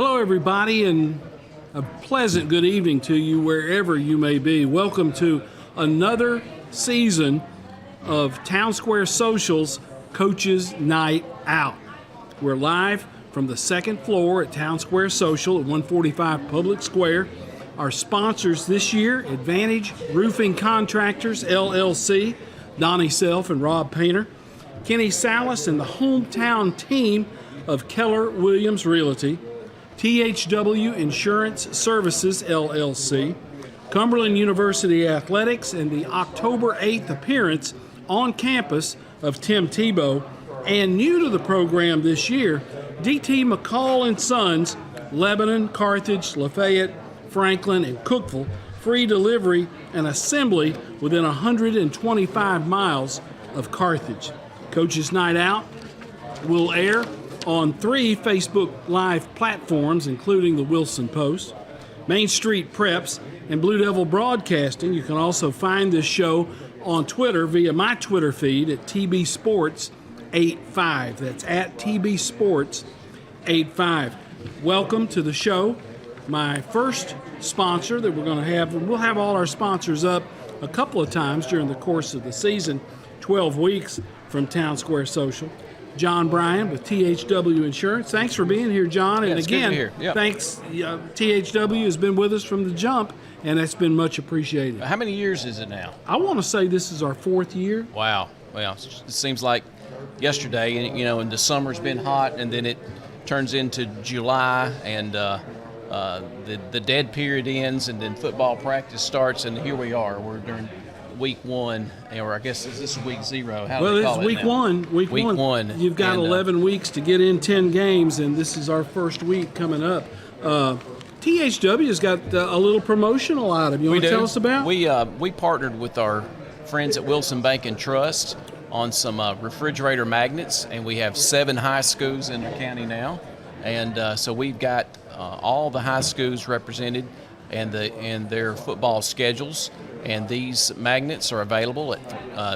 Hello, everybody, and a pleasant good evening to you wherever you may be. Welcome to another season of Town Square Social's Coaches Night Out. We're live from the second floor at Town Square Social at 145 Public Square. Our sponsors this year, Advantage Roofing Contractors, LLC, Donnie Self and Rob Painter, Kenny Salas and the hometown team of Keller Williams Realty, THW Insurance Services, LLC, Cumberland University Athletics, and the October 8th appearance on campus of Tim Tebow, and new to the program this year, DT McCall and Sons, Lebanon, Carthage, Lafayette, Franklin, and Cookeville, free delivery and assembly within 125 miles of Carthage. Coaches Night Out will air on 3 Facebook Live platforms, including the Wilson Post, Main Street Preps, and Blue Devil Broadcasting. You can also find this show on Twitter via my Twitter feed at TB Sports 85. That's at TB Sports 85. Welcome to the show. My first sponsor that we're going to have, we'll have all our sponsors up a couple of times during the course of the season, 12 weeks from Town Square Social. John Bryan with THW Insurance. Thanks for being here, John. Yeah, and again, thanks. THW has been with us from the jump, and that's been much appreciated. How many years is it now? I want to say this is our 4th year. Wow. Well, it seems like yesterday, and the summer's been hot, and then it turns into July, and the dead period ends, and then football practice starts, and here we are. We're during week 1, or I guess this is week 0. Well, it's week 1. Week one. You've got 11 weeks to get in 10 games, and this is our first week coming up. THW has got a little promotional item. You want to tell us about? We partnered with our friends at Wilson Bank and Trust on some refrigerator magnets, and we have 7 high schools in the county now, and so we've got all the high schools represented and their football schedules. And these magnets are available at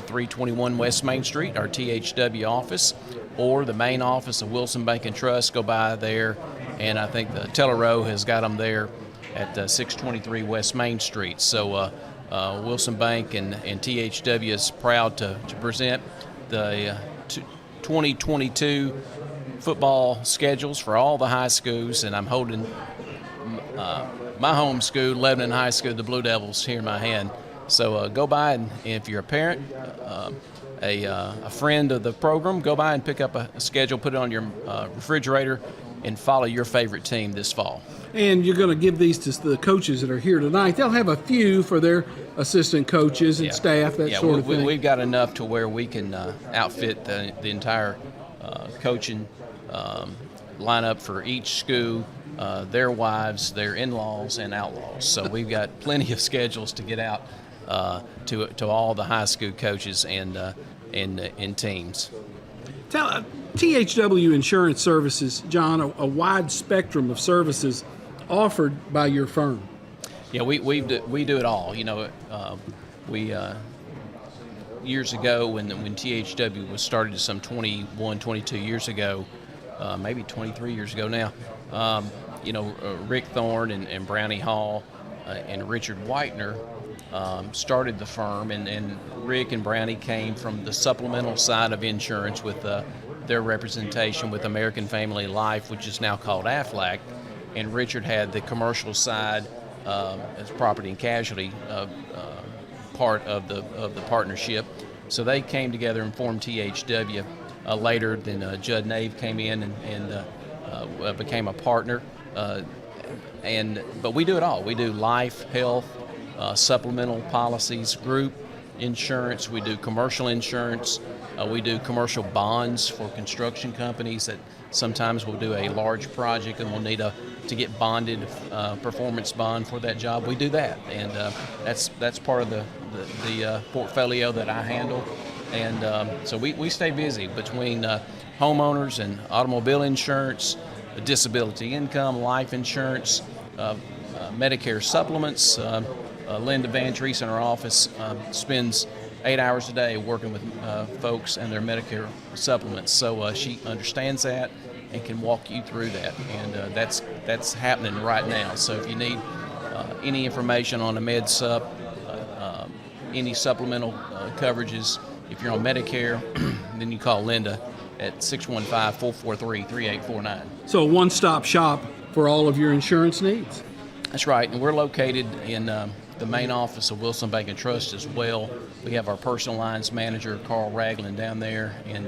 321 West Main Street, our THW office, or the main office of Wilson Bank and Trust. Go by there, and I think the Teller Row has got them there at 623 West Main Street. So Wilson Bank and THW is proud to present the 2022 football schedules for all the high schools, and I'm holding my home school, Lebanon High School, the Blue Devils, here in my hand. So go by, and if you're a parent, a friend of the program, go by and pick up a schedule, put it on your refrigerator, and follow your favorite team this fall. And you're going to give these to the coaches that are here tonight. They'll have a few for their assistant coaches and staff, that sort of thing. We've got enough to where we can outfit the entire coaching lineup for each school. Their wives, their in-laws, and outlaws. So we've got plenty of schedules to get out to all the high school coaches and teams. Tell THW Insurance Services, John, a wide spectrum of services offered by your firm. Yeah, we do it all. We years ago when THW was started, some 21, 22 years ago, maybe 23 years ago now. Rick Thorne and Brownie Hall and Richard Whitener started the firm, and Rick and Brownie came from the supplemental side of insurance with their representation with American Family Life, which is now called Aflac, and Richard had the commercial side as property and casualty part of the partnership. So they came together and formed THW. Later, then Judd Nave came in and became a partner. But we do it all. We do life, health, supplemental policies, group insurance. We do commercial insurance. We do commercial bonds for construction companies that sometimes will do a large project and will need to get bonded, performance bond for that job. We do that, and that's part of the portfolio that I handle. And so we stay busy between homeowners and automobile insurance, disability income, life insurance, Medicare supplements. Linda Van Treese in our office spends 8 hours a day working with folks and their Medicare supplements. So she understands that and can walk you through that. And that's happening right now. So if you need any information on a med sup, any supplemental coverages, if you're on Medicare, then you call Linda at 615-443-3849. So a one-stop shop for all of your insurance needs. That's right, and we're located in the main office of Wilson Bank and Trust as well. We have our personal lines manager, Carl Ragland, down there, and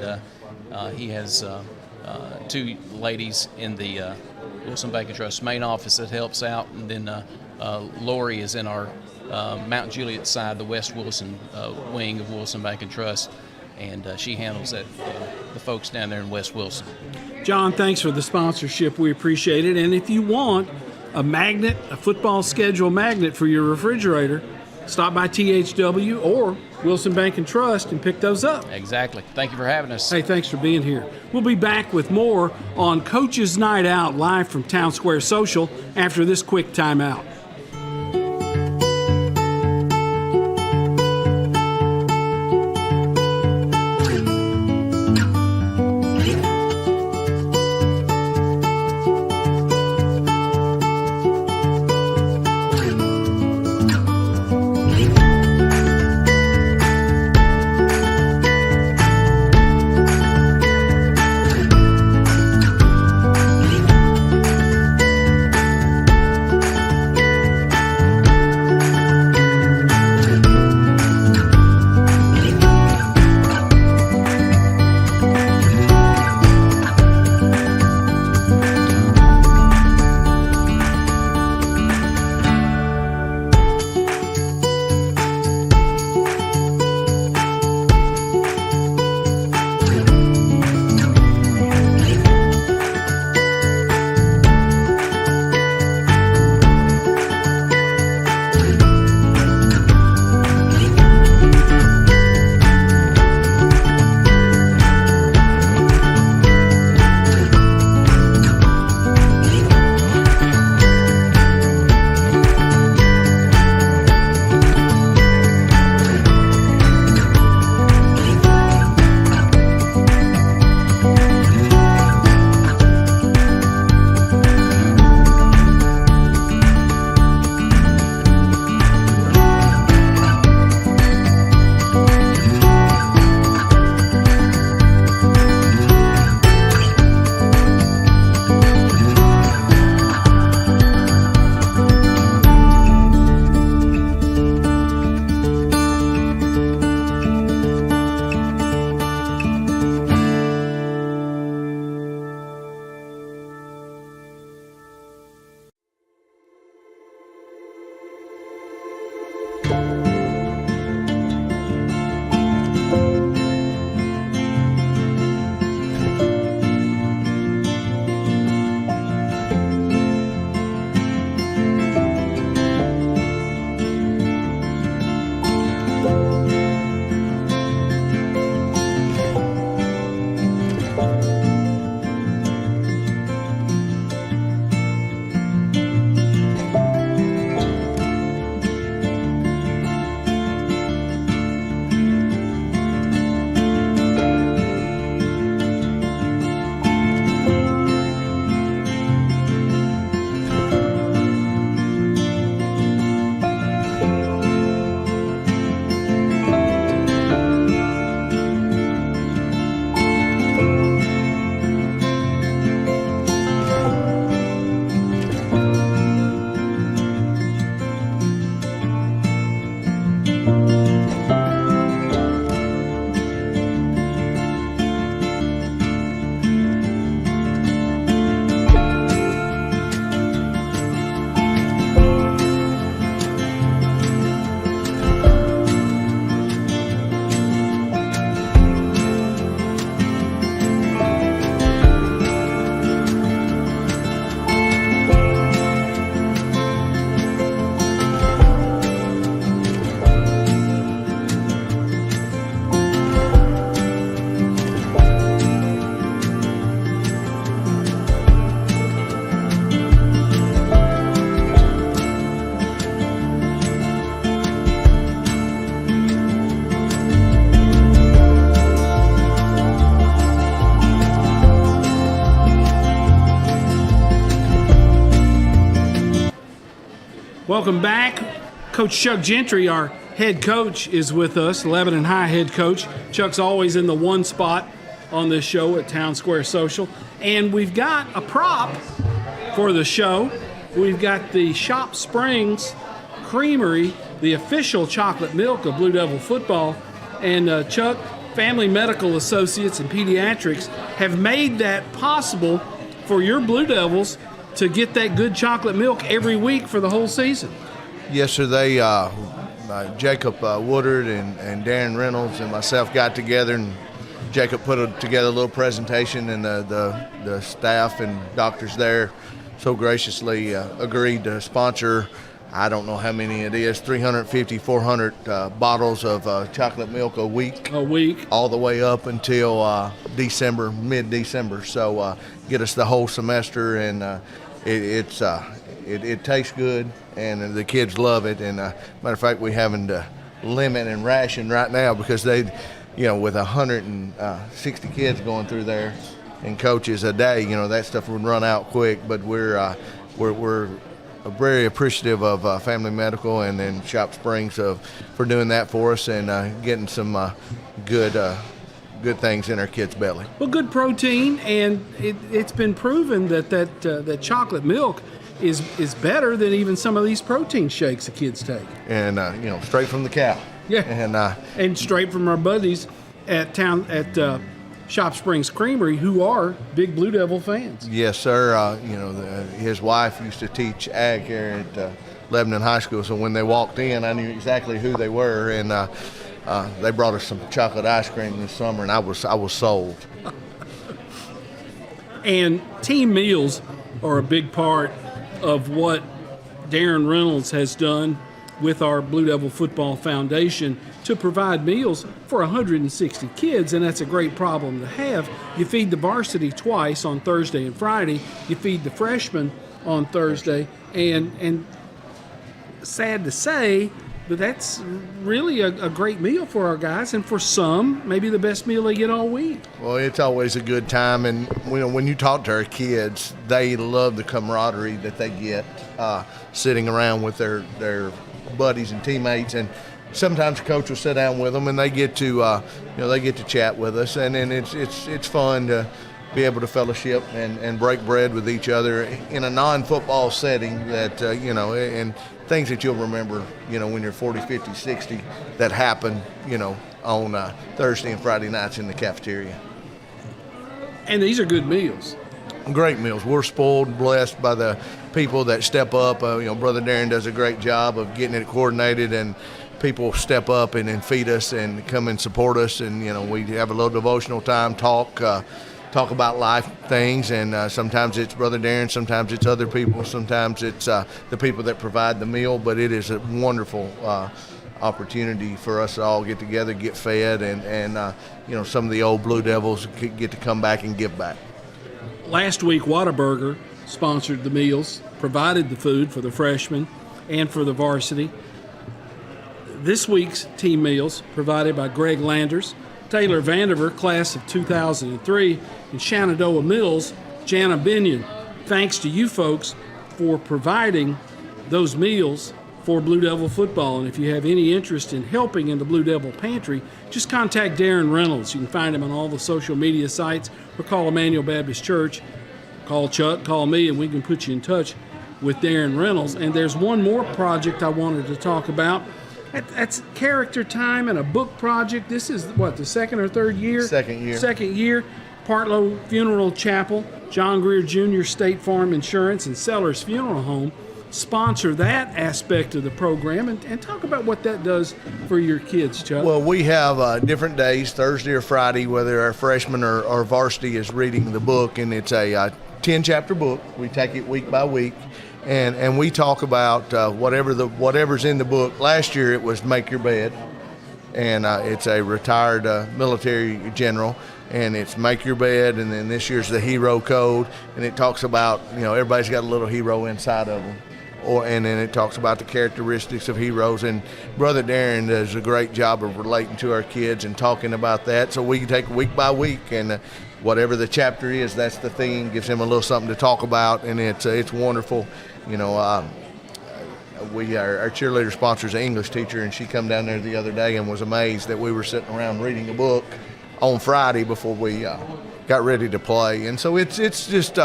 he has two ladies in the Wilson Bank and Trust main office that helps out, and then Lori is in our Mount Juliet side, the West Wilson wing of Wilson Bank and Trust, and she handles that, the folks down there in West Wilson. John, thanks for the sponsorship. We appreciate it. And if you want a magnet, a football schedule magnet for your refrigerator, stop by THW or Wilson Bank and Trust and pick those up. Exactly. Thank you for having us. Hey, thanks for being here. We'll be back with more on Coach's Night Out live from Town Square Social after this quick timeout. Welcome back. Coach Chuck Gentry, our head coach, is with us, Lebanon High head coach. Chuck's always in the one spot on this show at Town Square Social. And we've got a prop for the show. We've got the Shop Springs Creamery, the official chocolate milk of Blue Devil football. And Chuck, Family Medical Associates and Pediatrics have made that possible for your Blue Devils to get that good chocolate milk every week for the whole season. Yes, sir. They, Jacob Woodard and Darren Reynolds and myself got together, and Jacob put together a little presentation, and the staff and doctors there so graciously agreed to sponsor, I don't know how many it is, 350, 400 bottles of chocolate milk a week. A week. All the way up until December, mid-December. So get us the whole semester, and it tastes good, and the kids love it. And matter of fact, we're having to limit and ration right now because they, with 160 kids going through there and coaches a day, that stuff would run out quick. But we're very appreciative of Family Medical and then Shop Springs for doing that for us and getting some good things in our kids' belly. Well, good protein, and it's been proven that chocolate milk is better than even some of these protein shakes the kids take. And straight from the cow. Yeah. And straight from our buddies at Shop Springs Creamery, who are big Blue Devil fans. Yes, sir. His wife used to teach ag here at Lebanon High School, so when they walked in, I knew exactly who they were, and they brought us some chocolate ice cream this summer, and I was sold. And team meals are a big part of what Darren Reynolds has done with our Blue Devil Football Foundation to provide meals for 160 kids, and that's a great problem to have. You feed the varsity twice on Thursday and Friday. You feed the freshmen on Thursday, and sad to say, but that's really a great meal for our guys, and for some, maybe the best meal they get all week. Well, it's always a good time, and when you talk to our kids, they love the camaraderie that they get sitting around with their buddies and teammates, and sometimes the coach will sit down with them, and they get to chat with us, and then it's fun to be able to fellowship and break bread with each other in a non-football setting that and things that you'll remember, when you're 40, 50, 60 that happen, on Thursday and Friday nights in the cafeteria. And these are good meals. Great meals. We're spoiled and blessed by the people that step up. Brother Darren does a great job of getting it coordinated, and people step up and feed us and come and support us. And, we have a little devotional time, talk about life things, and sometimes it's Brother Darren, sometimes it's other people, sometimes it's the people that provide the meal, but it is a wonderful opportunity for us to all get together, get fed, and some of the old Blue Devils get to come back and give back. Last week, Whataburger sponsored the meals, provided the food for the freshmen and for the varsity. This week's team meals provided by Greg Landers, Taylor Vandiver, class of 2003, and Shenandoah Mills, Jana Binion. Thanks to you folks for providing those meals for Blue Devil football. And if you have any interest in helping in the Blue Devil Pantry, just contact Darren Reynolds. You can find him on all the social media sites, or call Emmanuel Baptist Church. Call Chuck, call me, and we can put you in touch with Darren Reynolds. And there's one more project I wanted to talk about. That's character time and a book project. This is, the second or third year? Second year. Second year. Partlow Funeral Chapel, John Greer Jr. State Farm Insurance, and Sellers Funeral Home sponsor that aspect of the program, and talk about what that does for your kids, Chuck. Well, we have different days, Thursday or Friday, whether our freshman or varsity is reading the book, and it's a 10-chapter book. We take it week by week, and we talk about whatever's in the book. Last year it was Make Your Bed, and it's a retired military general, and it's Make Your Bed, and then this year's the Hero Code, and it talks about, everybody's got a little hero inside of them. And then it talks about the characteristics of heroes, and Brother Darren does a great job of relating to our kids and talking about that. So we can take week by week, and whatever the chapter is, that's the theme. Gives him a little something to talk about, and it's wonderful. our cheerleader sponsor is an English teacher, and she come down there the other day and was amazed that we were sitting around reading a book on Friday before we got ready to play. And so it's just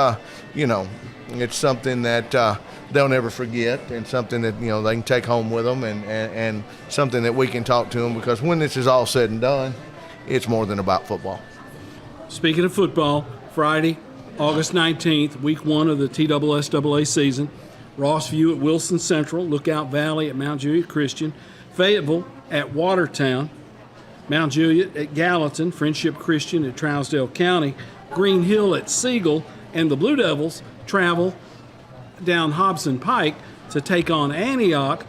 it's something that they'll never forget, and something that they can take home with them, and something that we can talk to them, because when this is all said and done, it's more than about football. Speaking of football, Friday, August 19th, week 1 of the TSSAA season. Rossview at Wilson Central, Lookout Valley at Mount Juliet Christian, Fayetteville at Watertown, Mount Juliet at Gallatin, Friendship Christian at Trousdale County, Green Hill at Siegel, and the Blue Devils travel down Hobson Pike to take on Antioch.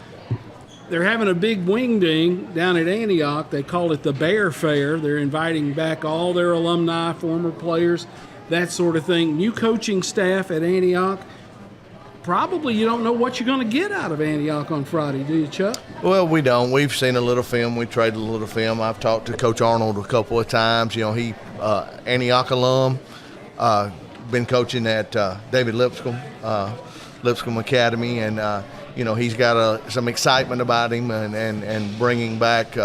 They're having a big wing ding down at Antioch. They call it the Bear Fair. They're inviting back all their alumni, former players, that sort of thing. New coaching staff at Antioch. Probably you don't know what you're going to get out of Antioch on Friday, do you, Chuck? Well, we don't. We've seen a little film. We traded a little film. I've talked to Coach Arnold a couple of times. He Antioch alum, been coaching at David Lipscomb Academy, and he's got some excitement about him, and bringing back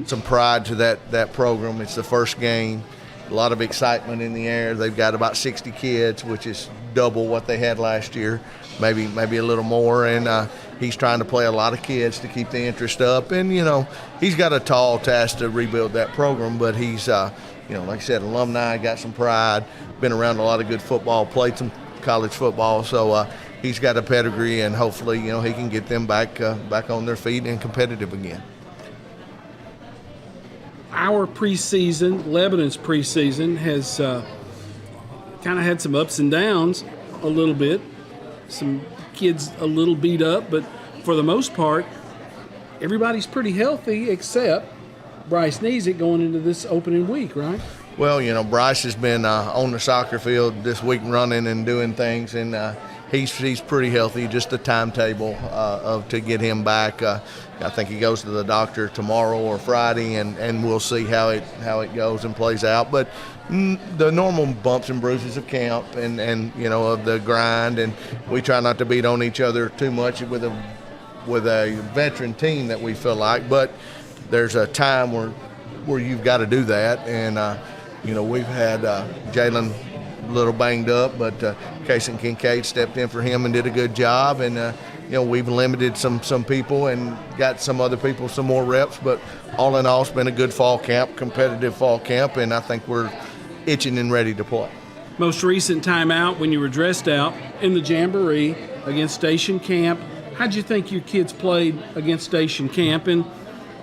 some pride to that program. It's the first game. A lot of excitement in the air. They've got about 60 kids, which is double what they had last year, maybe a little more. And he's trying to play a lot of kids to keep the interest up. And he's got a tall task to rebuild that program, but he's like I said, alumni, got some pride, been around a lot of good football, played some college football, so he's got a pedigree, and hopefully he can get them back on their feet and competitive again. Our preseason, Lebanon's preseason, has kind of had some ups and downs a little bit. Some kids a little beat up, but for the most part, everybody's pretty healthy except Bryce Neesick going into this opening week, right? Well, Bryce has been on the soccer field this week running and doing things, and he's pretty healthy. Just the timetable to get him back. I think he goes to the doctor tomorrow or Friday, and we'll see how it goes and plays out. But the normal bumps and bruises of camp and of the grind, and we try not to beat on each other too much with a veteran team that we feel like. But there's a time where you've got to do that, and we've had Jalen a little banged up, but Kason Kincaid stepped in for him and did a good job, and we've limited some people and got some other people some more reps, but all in all, it's been a good fall camp, competitive fall camp, and I think we're itching and ready to play. Most recent time out, when you were dressed out in the Jamboree against Station Camp, how'd you think your kids played against Station Camp? And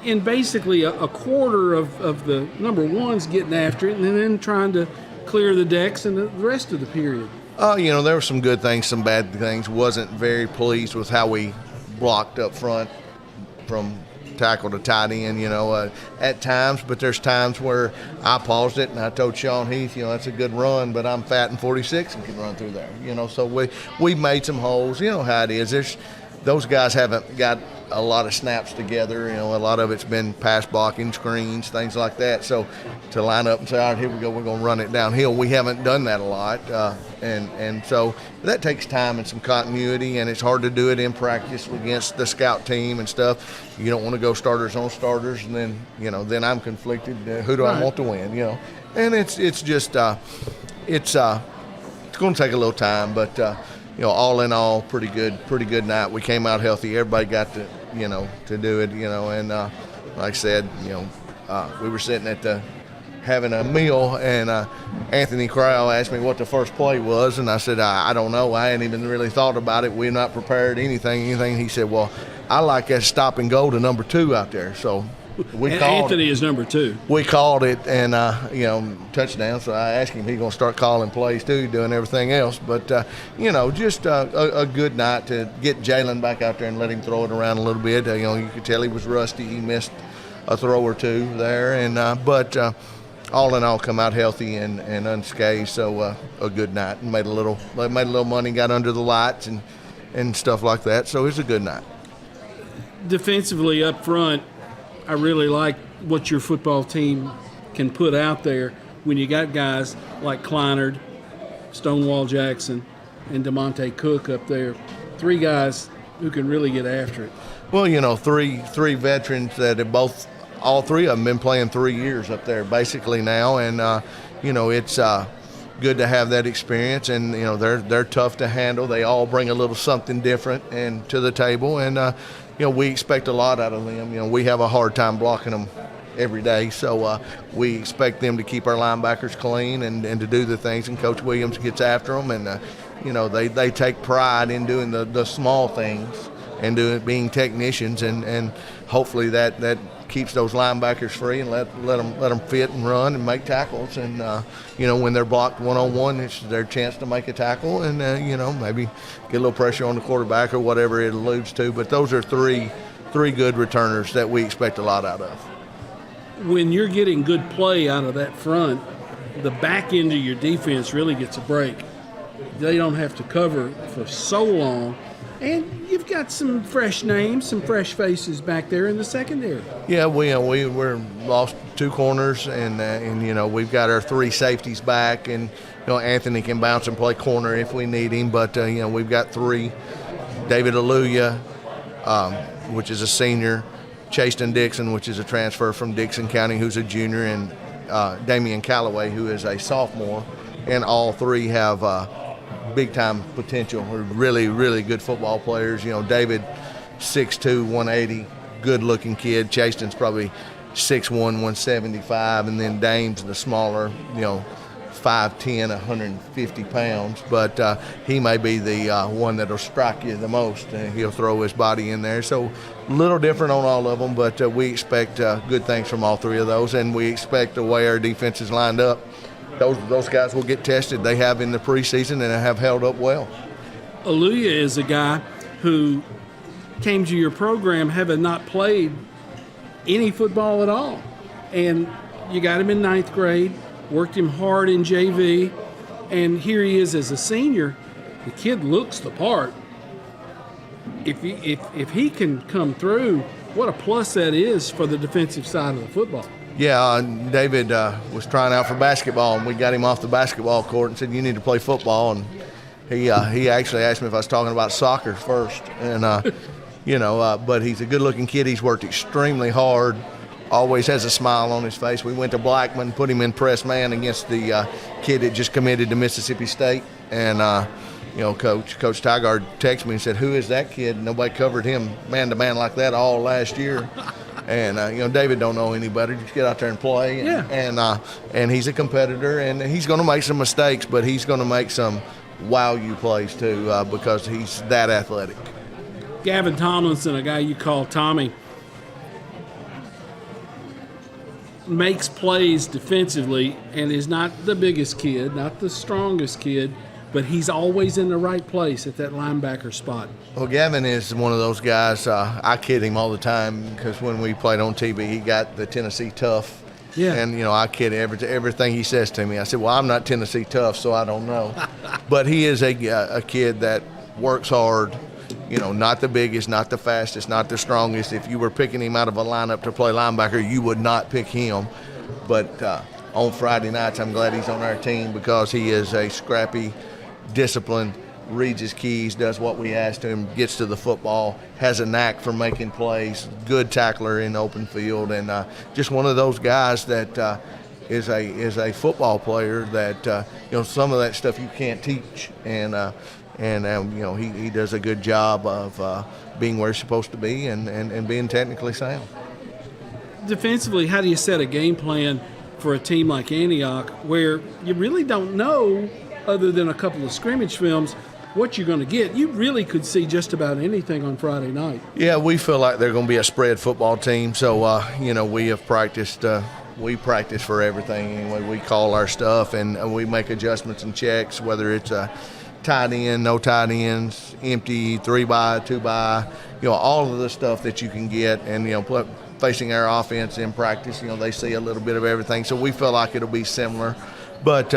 in basically a quarter of the number ones getting after it, and then trying to clear the decks in the rest of the period. There were some good things, some bad things. Wasn't very pleased with how we blocked up front from tackle to tight end, at times. But there's times where I paused it and I told Sean Heath, that's a good run, but I'm fat and 46 and can run through there. So we made some holes. You know how it is. Those guys haven't got a lot of snaps together. A lot of it's been pass blocking, screens, things like that. So to line up and say, all right, here we go, we're going to run it downhill, we haven't done that a lot. And so that takes time and some continuity, and it's hard to do it in practice against the scout team and stuff. You don't want to go starters on starters, and then I'm conflicted. Who do I want to win? And it's just it's going to take a little time, but all in all, pretty good night. We came out healthy. Everybody got to do it, and like I said, we were sitting at having a meal, and Anthony Crowell asked me what the first play was, and I said, I don't know. I hadn't even really thought about it. We're not prepared anything. He said, well, I like that stop and go to number 2 out there. So we called Anthony is number 2. We called it, and touchdown. So I asked him if he's going to start calling plays too, doing everything else. But just a good night to get Jalen back out there and let him throw it around a little bit. You could tell he was rusty. He missed a throw or two there, and but all in all, come out healthy and unscathed. So a good night, and made a little money, got under the lights and stuff like that. So it was a good night. Defensively up front, I really like what your football team can put out there when you got guys like Kleinard, Stonewall Jackson, and DeMonte Cook up there. 3 guys who can really get after it. Well, three veterans that have all three of them been playing 3 years up there basically now, and it's good to have that experience, and they're tough to handle. They all bring a little something different and to the table, and we expect a lot out of them. We have a hard time blocking them every day, so we expect them to keep our linebackers clean and to do the things, and Coach Williams gets after them, and they take pride in doing the small things and being technicians, and hopefully that keeps those linebackers free and let them fit and run and make tackles, and when they're blocked one-on-one, it's their chance to make a tackle, and maybe get a little pressure on the quarterback or whatever it alludes to. But those are three good returners that we expect a lot out of. When you're getting good play out of that front, the back end of your defense really gets a break. They don't have to cover for so long. And you've got some fresh names, some fresh faces back there in the secondary. Yeah, we're lost 2 corners, and we've got our 3 safeties back, and Anthony can bounce and play corner if we need him. But we've got 3: David Aluya, which is a senior; Chaston Dixon, which is a transfer from Dixon County, who's a junior; and Damian Calloway, who is a sophomore. And all 3 have big-time potential. We're really, really good football players. David, 6'2", 180, good-looking kid. Chaston's probably 6'1", 175, and then Dame's the smaller, 5'10", 150 pounds. But he may be the one that'll strike you the most. He'll throw his body in there. So a little different on all of them, but we expect good things from all 3 of those, and we expect the way our defense is lined up, those guys will get tested. They have in the preseason and have held up well. Aluya is a guy who came to your program having not played any football at all. And you got him in 9th grade, worked him hard in JV, and here he is as a senior. The kid looks the part. If he can come through, what a plus that is for the defensive side of the football. Yeah, David was trying out for basketball, and we got him off the basketball court and said, "You need to play football." And he actually asked me if I was talking about soccer first, and but he's a good-looking kid. He's worked extremely hard. Always has a smile on his face. We went to Blackman, put him in press man against the kid that just committed to Mississippi State, and Coach Tygard texted me and said, "Who is that kid?" Nobody covered him man-to-man like that all last year. And David don't know any better. Just get out there and play. And he's a competitor, and he's going to make some mistakes, but he's going to make some wow you plays too because he's that athletic. Gavin Tomlinson, a guy you call Tommy, makes plays defensively and is not the biggest kid, not the strongest kid, but he's always in the right place at that linebacker spot. Well, Gavin is one of those guys. I kid him all the time because when we played on TV, he got the Tennessee Tough. Yeah. And, I kid everything he says to me. I said, well, I'm not Tennessee Tough, so I don't know. But he is a kid that works hard, not the biggest, not the fastest, not the strongest. If you were picking him out of a lineup to play linebacker, you would not pick him. But on Friday nights, I'm glad he's on our team because he is a scrappy, disciplined, reads his keys, does what we ask him, gets to the football, has a knack for making plays, good tackler in open field, and just one of those guys that is a football player that some of that stuff you can't teach, and he does a good job of being where he's supposed to be and being technically sound. Defensively, how do you set a game plan for a team like Antioch where you really don't know, other than a couple of scrimmage films, what you're going to get? You really could see just about anything on Friday night. Yeah, we feel like they're going to be a spread football team. So, we have practiced. We practice for everything. Anyway, we call our stuff and we make adjustments and checks, whether it's a tight end, no tight ends, empty, 3-by, 2-by, all of the stuff that you can get. And, facing our offense in practice, they see a little bit of everything. So we feel like it'll be similar. But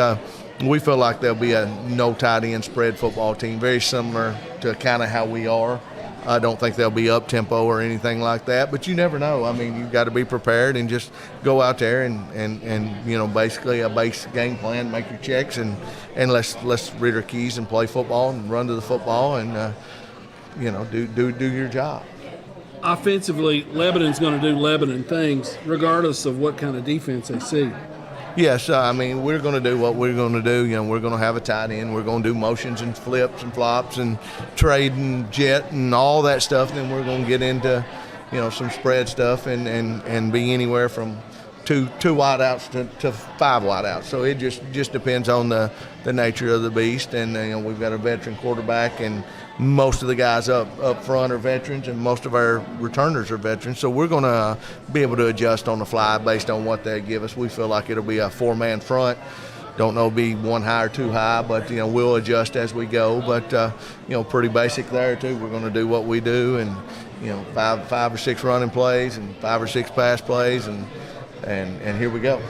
we feel like there'll be a no tight end spread football team, very similar to kind of how we are. I don't think they'll be up tempo or anything like that, but you never know. I mean, you've got to be prepared and just go out there and basically a base game plan, make your checks, and let's read our keys and play football and run to the football and do your job. Offensively, Lebanon's going to do Lebanon things regardless of what kind of defense they see. Yes, I mean, we're going to do what we're going to do. We're going to have a tight end. We're going to do motions and flips and flops and trade and jet and all that stuff. Then we're going to get into, some spread stuff and be anywhere from two wideouts to 5 wideouts. So it just depends on the nature of the beast. And we've got a veteran quarterback, and most of the guys up front are veterans, and most of our returners are veterans. So we're going to be able to adjust on the fly based on what they give us. We feel like it'll be a 4-man front. Don't know, be one high or too high, but we'll adjust as we go. But pretty basic there too. We're going to do what we do, and 5 or 6 running plays and 5 or 6 pass plays, and here we go.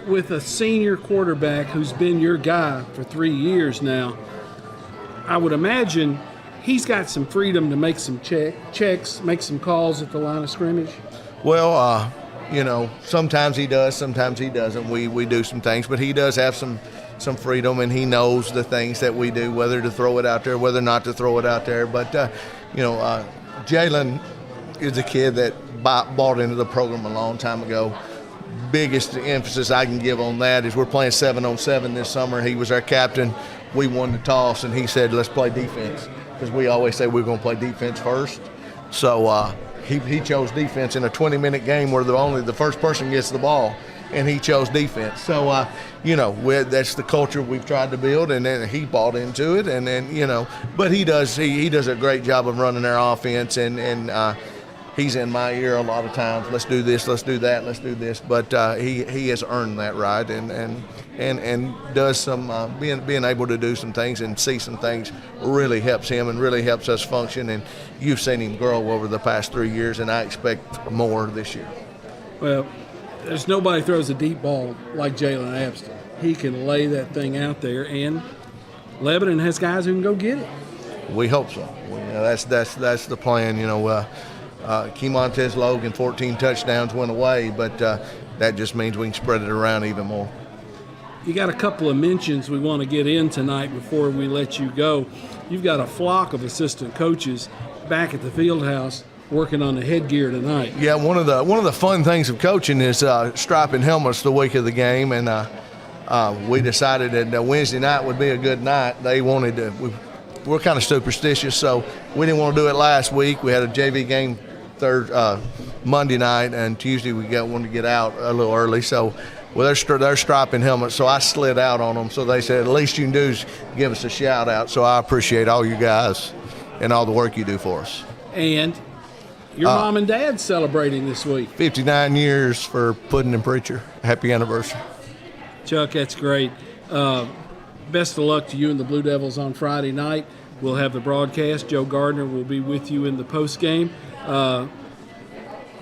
With a senior quarterback who's been your guy for 3 years now, I would imagine he's got some freedom to make some checks, make some calls at the line of scrimmage. Well, sometimes he does, sometimes he doesn't. We do some things, but he does have some freedom, and he knows the things that we do, whether to throw it out there, whether not to throw it out there. But, Jalen is a kid that bought into the program a long time ago. Biggest emphasis I can give on that is we're playing 7-on-7 this summer. He was our captain. We won the toss, and he said, let's play defense, because we always say we're going to play defense first. So he chose defense in a 20-minute game where the first person gets the ball, and he chose defense. So, that's the culture we've tried to build, and then he bought into it. And then, but he does a great job of running our offense, and he's in my ear a lot of times. Let's do this, let's do that, let's do this. But he has earned that right, and does some being able to do some things and see some things really helps him and really helps us function. And you've seen him grow over the past 3 years, and I expect more this year. Well, there's nobody throws a deep ball like Jalen Abston. He can lay that thing out there, and Lebanon has guys who can go get it. We hope so. That's the plan. Kemontez Logan, 14 touchdowns went away, but that just means we can spread it around even more. You got a couple of mentions we want to get in tonight before we let you go. You've got a flock of assistant coaches back at the field house working on the headgear tonight. Yeah, one of the fun things of coaching is striping helmets the week of the game, and we decided that Wednesday night would be a good night. They wanted to. We're kind of superstitious, so we didn't want to do it last week. We had a JV game Monday night, and Tuesday we wanted to get out a little early. So, they're striping helmets, so I slid out on them. So they said, the least you can do is give us a shout out. So I appreciate all you guys and all the work you do for us. And your mom and dad celebrating this week. 59 years for Puddin' and Preacher. Happy anniversary. Chuck, that's great. Best of luck to you and the Blue Devils on Friday night. We'll have the broadcast. Joe Gardner will be with you in the post game.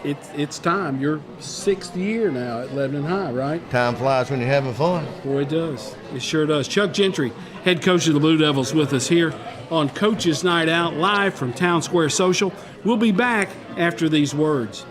It's time. Your 6th year now at Lebanon High, right? Time flies when you're having fun. Boy, it does. It sure does. Chuck Gentry, head coach of the Blue Devils, with us here on Coach's Night Out, live from Town Square Social. We'll be back after these words.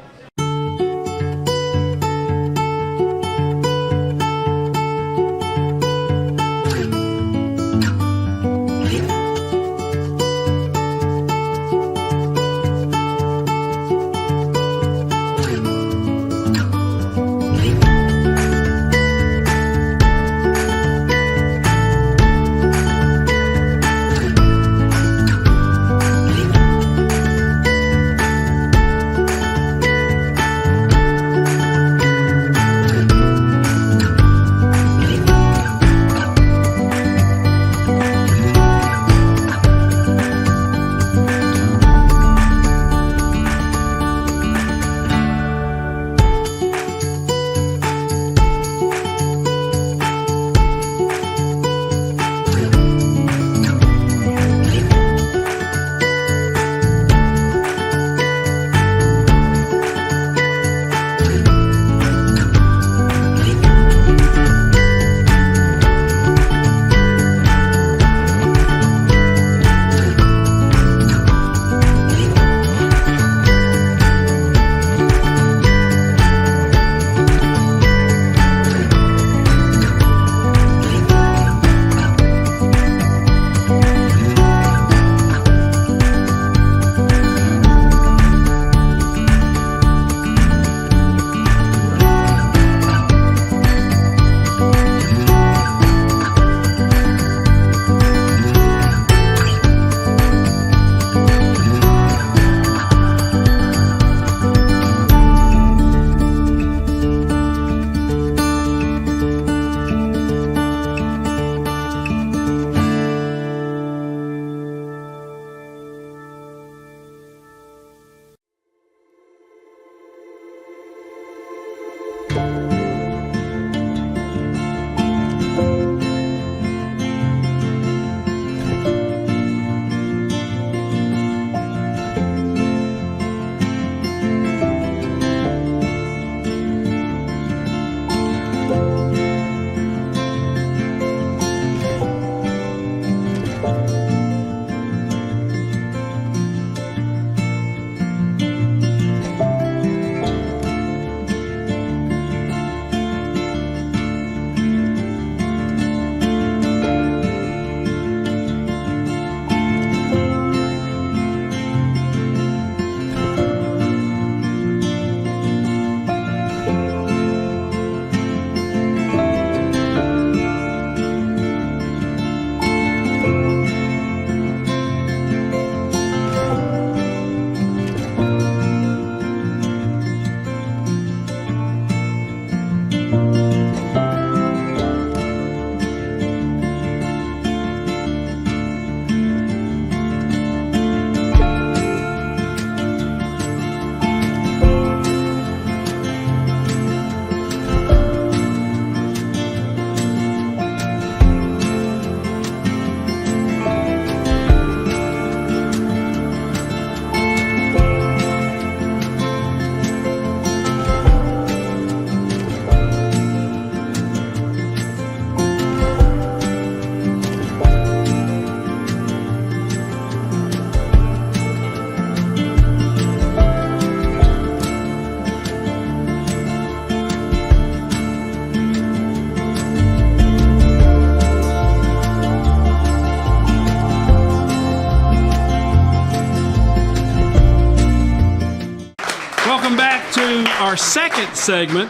our second segment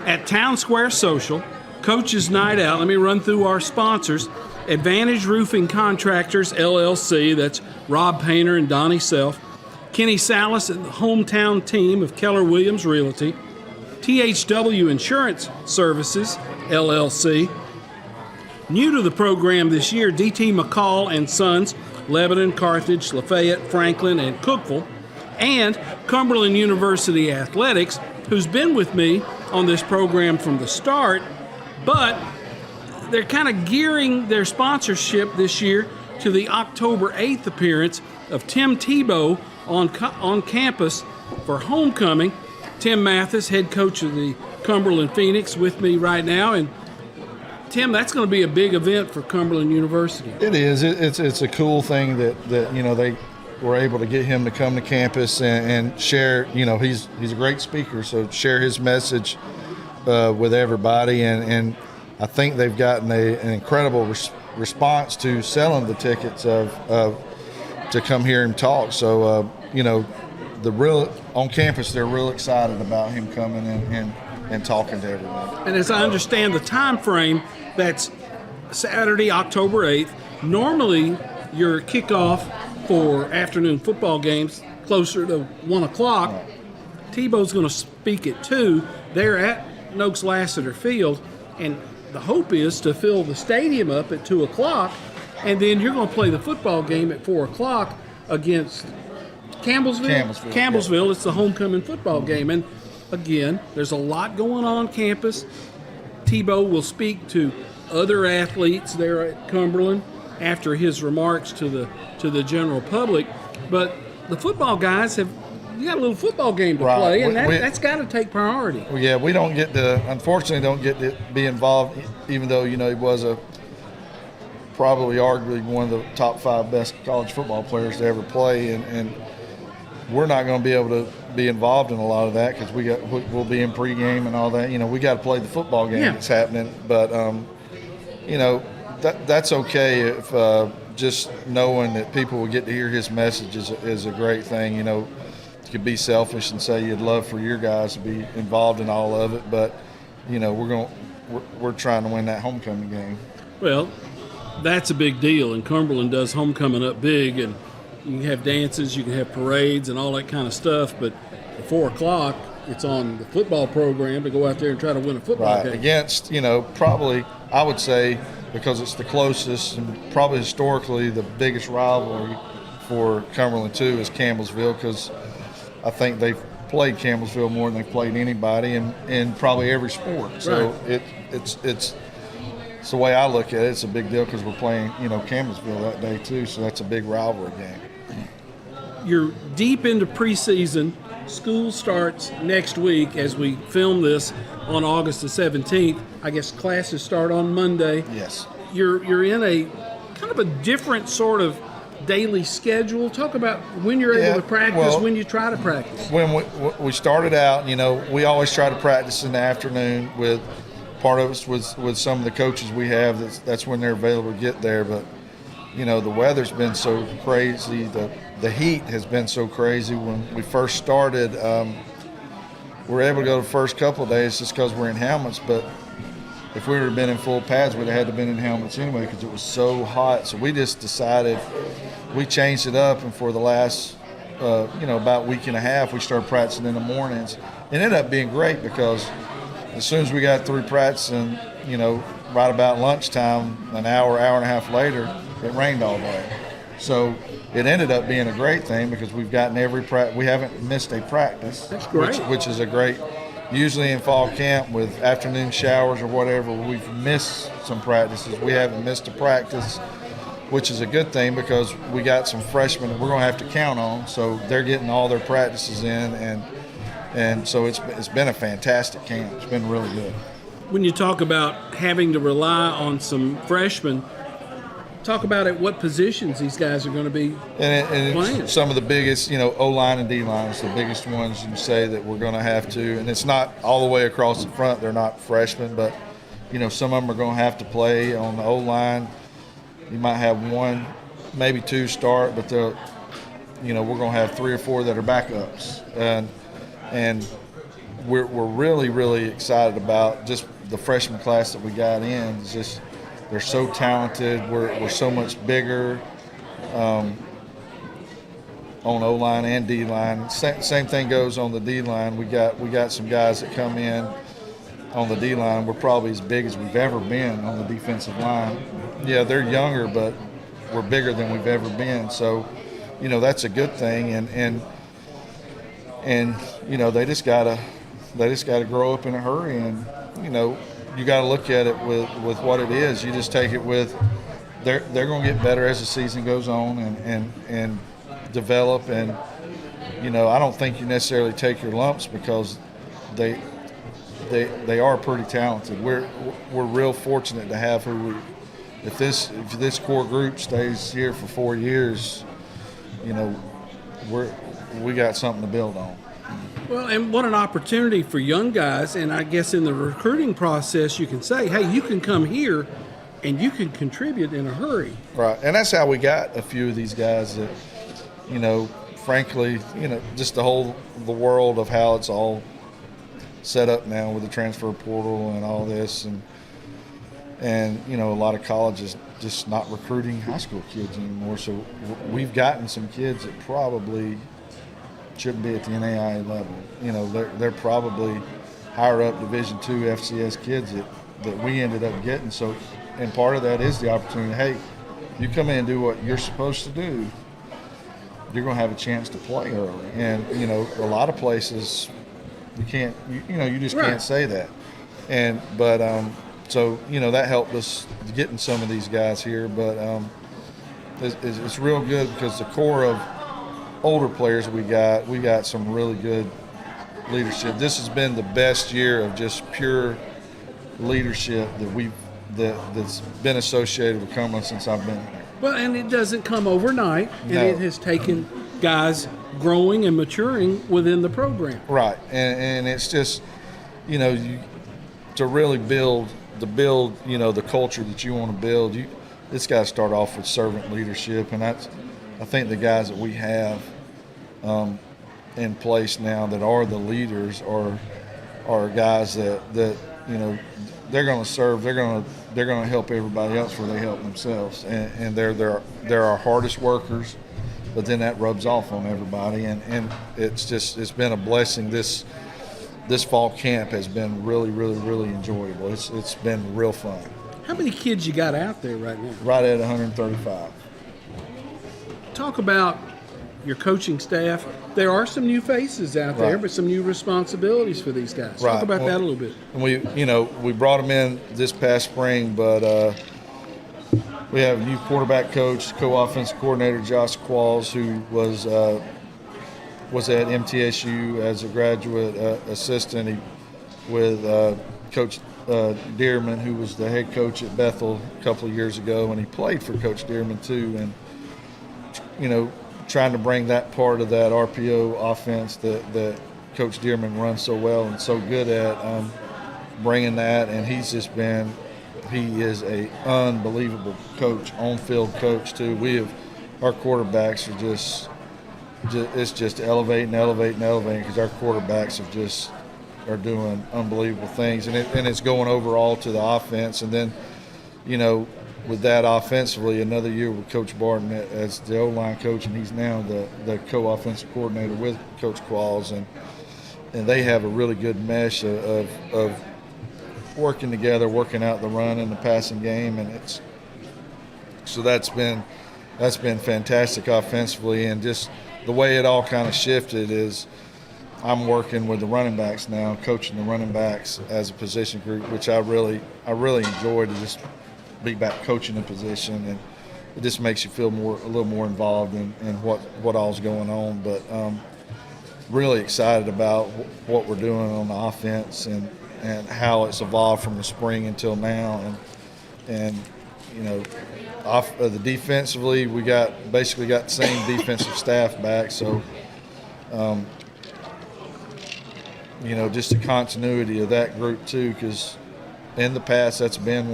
at Town Square Social, Coaches Night Out. Let me run through our sponsors. Advantage Roofing Contractors, LLC. That's Rob Painter and Donnie Self. Kenny Salas and the hometown team of Keller Williams Realty. THW Insurance Services, LLC. New to the program this year, DT McCall and Sons, Lebanon, Carthage, Lafayette, Franklin, and Cookeville. And Cumberland University Athletics, who's been with me on this program from the start, but they're kind of gearing their sponsorship this year to the October 8th appearance of Tim Tebow on campus for homecoming. Tim Mathis, head coach of the Cumberland Phoenix, with me right now. And Tim, that's going to be a big event for Cumberland University. It is. It's a cool thing that they were able to get him to come to campus and share. He's a great speaker, so share his message with everybody. And I think they've gotten an incredible response to selling the tickets to come hear him talk. So on campus, they're real excited about him coming and talking to everyone. And as I understand the time frame, that's Saturday, October 8th. Normally, your kickoff for afternoon football games closer to 1 o'clock. Right. Tebow's going to speak at 2. They're at Noakes Lassiter Field, and the hope is to fill the stadium up at 2 o'clock, and then you're going to play the football game at 4 o'clock against Campbellsville. It's the homecoming football game. And again, there's a lot going on campus. Tebow will speak to other athletes there at Cumberland after his remarks to the general public. But the football guys you got a little football game to play, and that's got to take priority. Yeah, we unfortunately don't get to be involved, even though, he was probably arguably one of the top 5 best college football players to ever play, and we're not going to be able to be involved in a lot of that because we'll be in pregame and all that. We got to play the football game that's happening. But that's okay if just knowing that people will get to hear his message is a great thing. You could be selfish and say you'd love for your guys to be involved in all of it, but we're trying to win that homecoming game. Well, that's a big deal, and Cumberland does homecoming up big, and you can have dances, you can have parades and all that kind of stuff, but at 4 o'clock, it's on the football program to go out there and try to win a football game. Against, probably, I would say, because it's the closest and probably historically the biggest rivalry for Cumberland, too, is Campbellsville, because I think they've played Campbellsville more than they've played anybody in probably every sport. So it's the way I look at it. It's a big deal because we're playing, Campbellsville that day, too, so that's a big rivalry game. You're deep into preseason. School starts next week as we film this on August the 17th. I guess classes start on Monday. Yes. You're in a kind of a different sort of daily schedule. Talk about when you're able to practice, when you try to practice. When we started out, we always try to practice in the afternoon with part of us with some of the coaches we have. That's when they're available to get there. But, the weather's been so crazy. The heat has been so crazy. When we first started, we were able to go the first couple of days just because we're in helmets. But if we would have been in full pads, we'd have had to been in helmets anyway because it was so hot. So we just decided we changed it up, and for the last, about week and a half, we started practicing in the mornings. It ended up being great because as soon as we got through practicing, right about lunchtime, an hour and a half later, it rained all day. So it ended up being a great thing because we've gotten every practice. We haven't missed a practice. That's great. Which is a great. Usually in fall camp with afternoon showers or whatever, we've missed some practices. We haven't missed a practice, which is a good thing because we got some freshmen that we're going to have to count on. So they're getting all their practices in, and so it's been a fantastic camp. It's been really good. When you talk about having to rely on some freshmen, talk about at what positions these guys are going to be playing. It's some of the biggest, O-line and D-line is the biggest ones you say that we're going to have to. And it's not all the way across the front. They're not freshmen, but, some of them are going to have to play on the O-line. You might have 1, maybe 2 start, but we're going to have 3 or 4 that are backups. And we're really, really excited about just the freshman class that we got in. It's just they're so talented. We're so much bigger on O-line and D-line. Same thing goes on the D-line. We got some guys that come in on the D-line. We're probably as big as we've ever been on the defensive line. Yeah, they're younger, but we're bigger than we've ever been. So, that's a good thing. And they just gotta grow up in a hurry. And you got to look at it with what it is. You just take it with they're going to get better as the season goes on and develop. And I don't think you necessarily take your lumps because they are pretty talented. We're real fortunate to have who if this core group stays here for 4 years, we got something to build on. Well, and what an opportunity for young guys. And I guess in the recruiting process, you can say, hey, you can come here and you can contribute in a hurry. Right. And that's how we got a few of these guys that, frankly, just the world of how it's all set up now with the transfer portal and all this. And a lot of colleges just not recruiting high school kids anymore. So we've gotten some kids that probably shouldn't be at the NAIA level. They're probably higher up Division II FCS kids that we ended up getting. So, and part of that is the opportunity. Hey, you come in and do what you're supposed to do, you're going to have a chance to play early. And a lot of places you can't. You just can't say that. So that helped us getting some of these guys here. But it's real good because the core of older players we got some really good leadership. This has been the best year of just pure leadership that's been associated with Cumberland since I've been here. Well, and it doesn't come overnight, and No. it has taken guys growing and maturing within the program. Right, and it's just to really build the culture that you want to build. It's got to start off with servant leadership, and I think the guys that we have in place now that are the leaders are guys that they're going to serve. They're going to help everybody else where they help themselves, and they're our hardest workers. But then that rubs off on everybody, and it's been a blessing. This fall camp has been really, really, really enjoyable. It's been real fun. How many kids you got out there right now? Right at 135. Talk about your coaching staff. There are some new faces out there, Right. but some new responsibilities for these guys. Right. Talk about Well, that a little bit. And we brought them in this past spring, but we have a new quarterback coach, co-offensive coordinator Josh Qualls, who was at MTSU as a graduate assistant with Coach Dearman, who was the head coach at Bethel a couple of years ago, and he played for Coach Dearman too. And trying to bring that part of that RPO offense that Coach Dearman runs so well and so good at, bringing that. And he is a unbelievable coach, on-field coach too. Our quarterbacks are it's just elevating because our quarterbacks are doing unbelievable things, and it's going overall to the offense. And then, with that offensively, another year with Coach Barton as the O-line coach, and he's now the co-offensive coordinator with Coach Qualls, and they have a really good mesh of working together, working out the run and the passing game, and that's been fantastic offensively. And just the way it all kind of shifted is I'm working with the running backs now, coaching the running backs as a position group, which I really enjoy, to just be back coaching a position, and it just makes you feel a little more involved in what all's going on. But really excited about what we're doing on the offense and how it's evolved from the spring until now, and the defensively, we basically got the same defensive staff back. So, just the continuity of that group too, because in the past that's been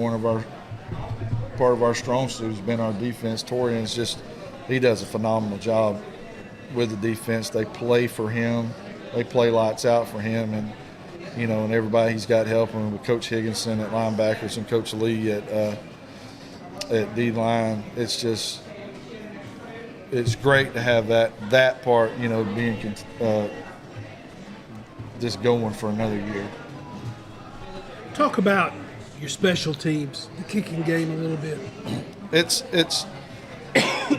part of our strong suit has been our defense. Torian's he does a phenomenal job with the defense. They play for him. They play lights out for him, and everybody he's got helping with Coach Higginson at linebackers and Coach Lee at D-line. It's great to have that part, being just going for another year. Talk about your special teams, the kicking game a little bit. It's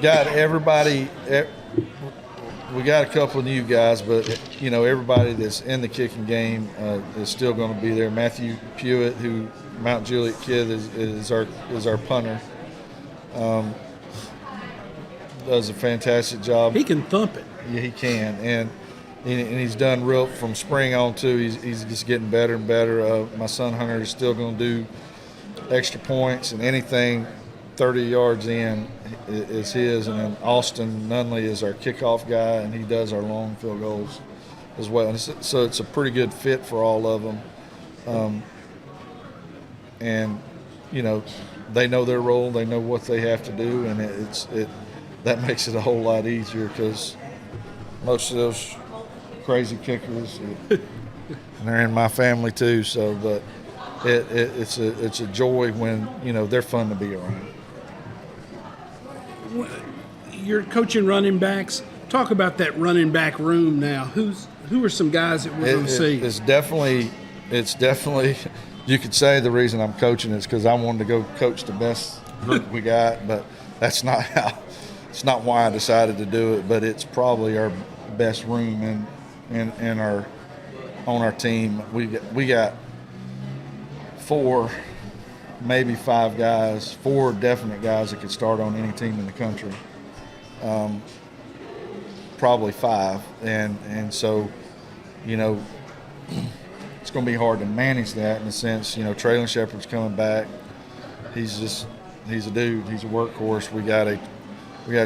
got everybody. We got a couple of new guys, but everybody that's in the kicking game is still going to be there. Matthew Pewitt, who Mount Juliet kid is our punter. Does a fantastic job. He can thump it. Yeah, he can, and he's done real from spring on too. He's just getting better and better. My son Hunter is still going to do extra points and anything 30 yards in is his, and then Austin Nunley is our kickoff guy, and he does our long field goals as well. And so it's a pretty good fit for all of them. And they know their role, they know what they have to do, and that makes it a whole lot easier because most of those crazy kickers, and they're in my family too. So, but it's a joy when they're fun to be around. You're coaching running backs. Talk about that running back room now. Who are some guys that we're going to see? It's definitely. You could say the reason I'm coaching is because I wanted to go coach the best group we got, but that's not how. It's not why I decided to do it, but it's probably our best room in our on our team. We got 4, maybe 5 guys, 4 definite guys that could start on any team in the country. Probably 5, and so it's going to be hard to manage that in the sense Traylon Shepard's coming back. He's a dude. He's a workhorse. We got a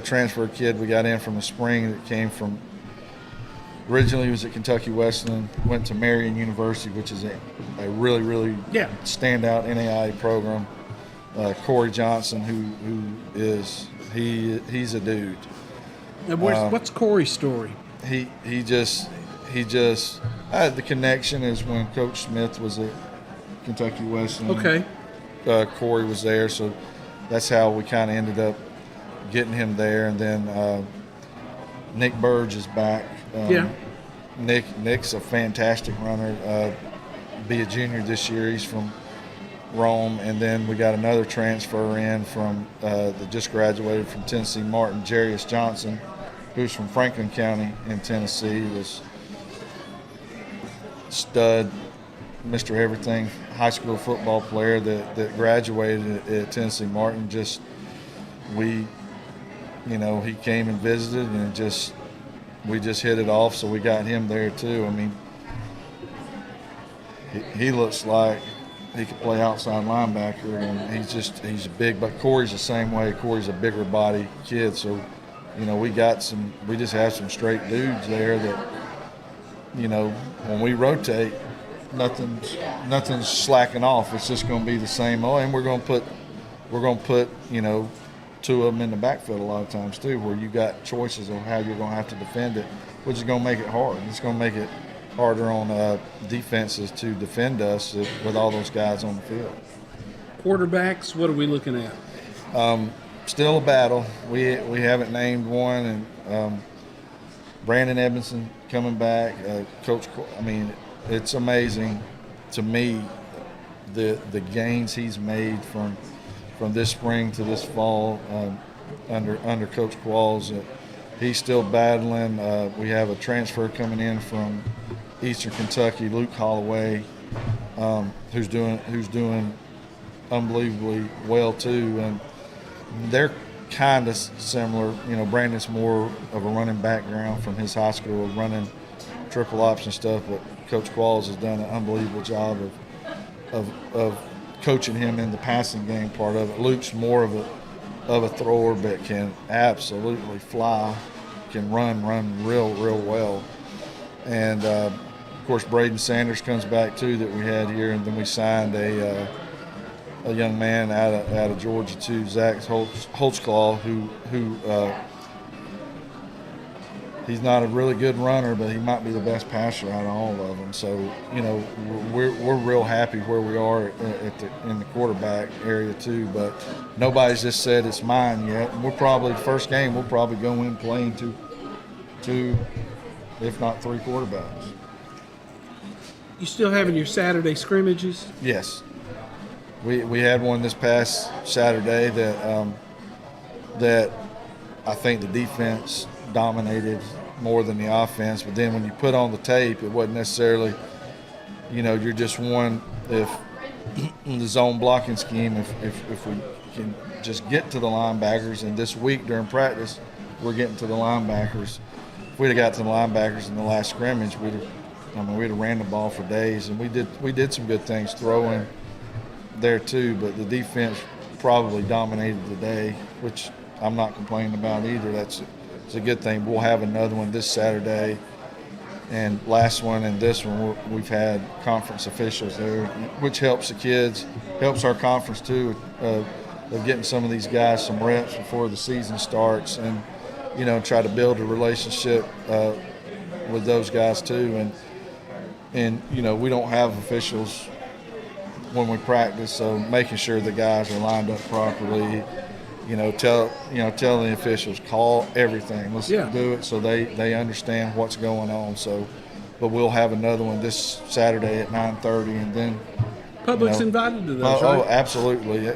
transfer kid we got in from the spring that came from. Originally, he was at Kentucky Wesleyan, went to Marion University, which is a really, really standout NAIA program. Corey Johnson, he's a dude. Now, what's Corey's story? He just the connection is when Coach Smith was at Kentucky Wesleyan. Okay. Corey was there, so that's how we kind of ended up getting him there, and then Nick Burge is back. Nick's a fantastic runner. Be a junior this year. He's from Rome, and then we got another transfer in from that just graduated from Tennessee Martin, Jarius Johnson, who's from Franklin County in Tennessee. Was stud, Mr. Everything, high school football player that graduated at Tennessee Martin. He came and visited, and we just hit it off, so we got him there too. I mean, he looks like he could play outside linebacker, and he's big. But Corey's the same way. Corey's a bigger body kid, so we just have some straight dudes there that when we rotate, nothing's slacking off. It's just going to be the same. And we're going to put 2 of them in the backfield a lot of times too, where you got choices of how you're going to have to defend it, which is going to make it hard. It's going to make it harder on defenses to defend us with all those guys on the field. Quarterbacks, what are we looking at? Still a battle. We haven't named one, and Brandon Edmondson coming back. Coach, it's amazing to me the gains he's made from this spring to this fall under Coach Qualls. He's still battling. We have a transfer coming in from Eastern Kentucky, Luke Holloway, who's doing unbelievably well too, and they're kind of similar. Brandon's more of a running background from his high school, running triple option stuff, but Coach Qualls has done an unbelievable job of coaching him in the passing game part of it. Luke's more of a thrower, but can absolutely fly, can run real well. And of course, Braden Sanders comes back too that we had here, and then we signed a young man out of Georgia too, Zach Holtzclaw, who he's not a really good runner, but he might be the best passer out of all of them. So, you know, we're real happy where we are in the quarterback area too. But nobody's just said it's mine yet. And we'll probably first game we'll probably go in playing two, if not three quarterbacks. You still having your Saturday scrimmages? Yes, we had one this past Saturday that I think the defense dominated more than the offense. But then when you put on the tape, it wasn't necessarily, you know, you're just one if in the zone blocking scheme. If we can just get to the linebackers, and this week during practice, we're getting to the linebackers. If we'd have got to the linebackers in the last scrimmage, we'd have ran the ball for days, and we did some good things throwing there too. But the defense probably dominated the day, which I'm not complaining about either. It's a good thing. We'll have another one this Saturday, and last one and this one we've had conference officials there, which helps the kids, helps our conference too, of getting some of these guys some reps before the season starts, and you know, try to build a relationship with those guys too. And you know, we don't have officials when we practice, so making sure the guys are lined up properly. Tell the officials, call everything. Let's do it so they understand what's going on. So, but we'll have another one this Saturday at 9:30, and then Public's invited to those, right? Oh, absolutely.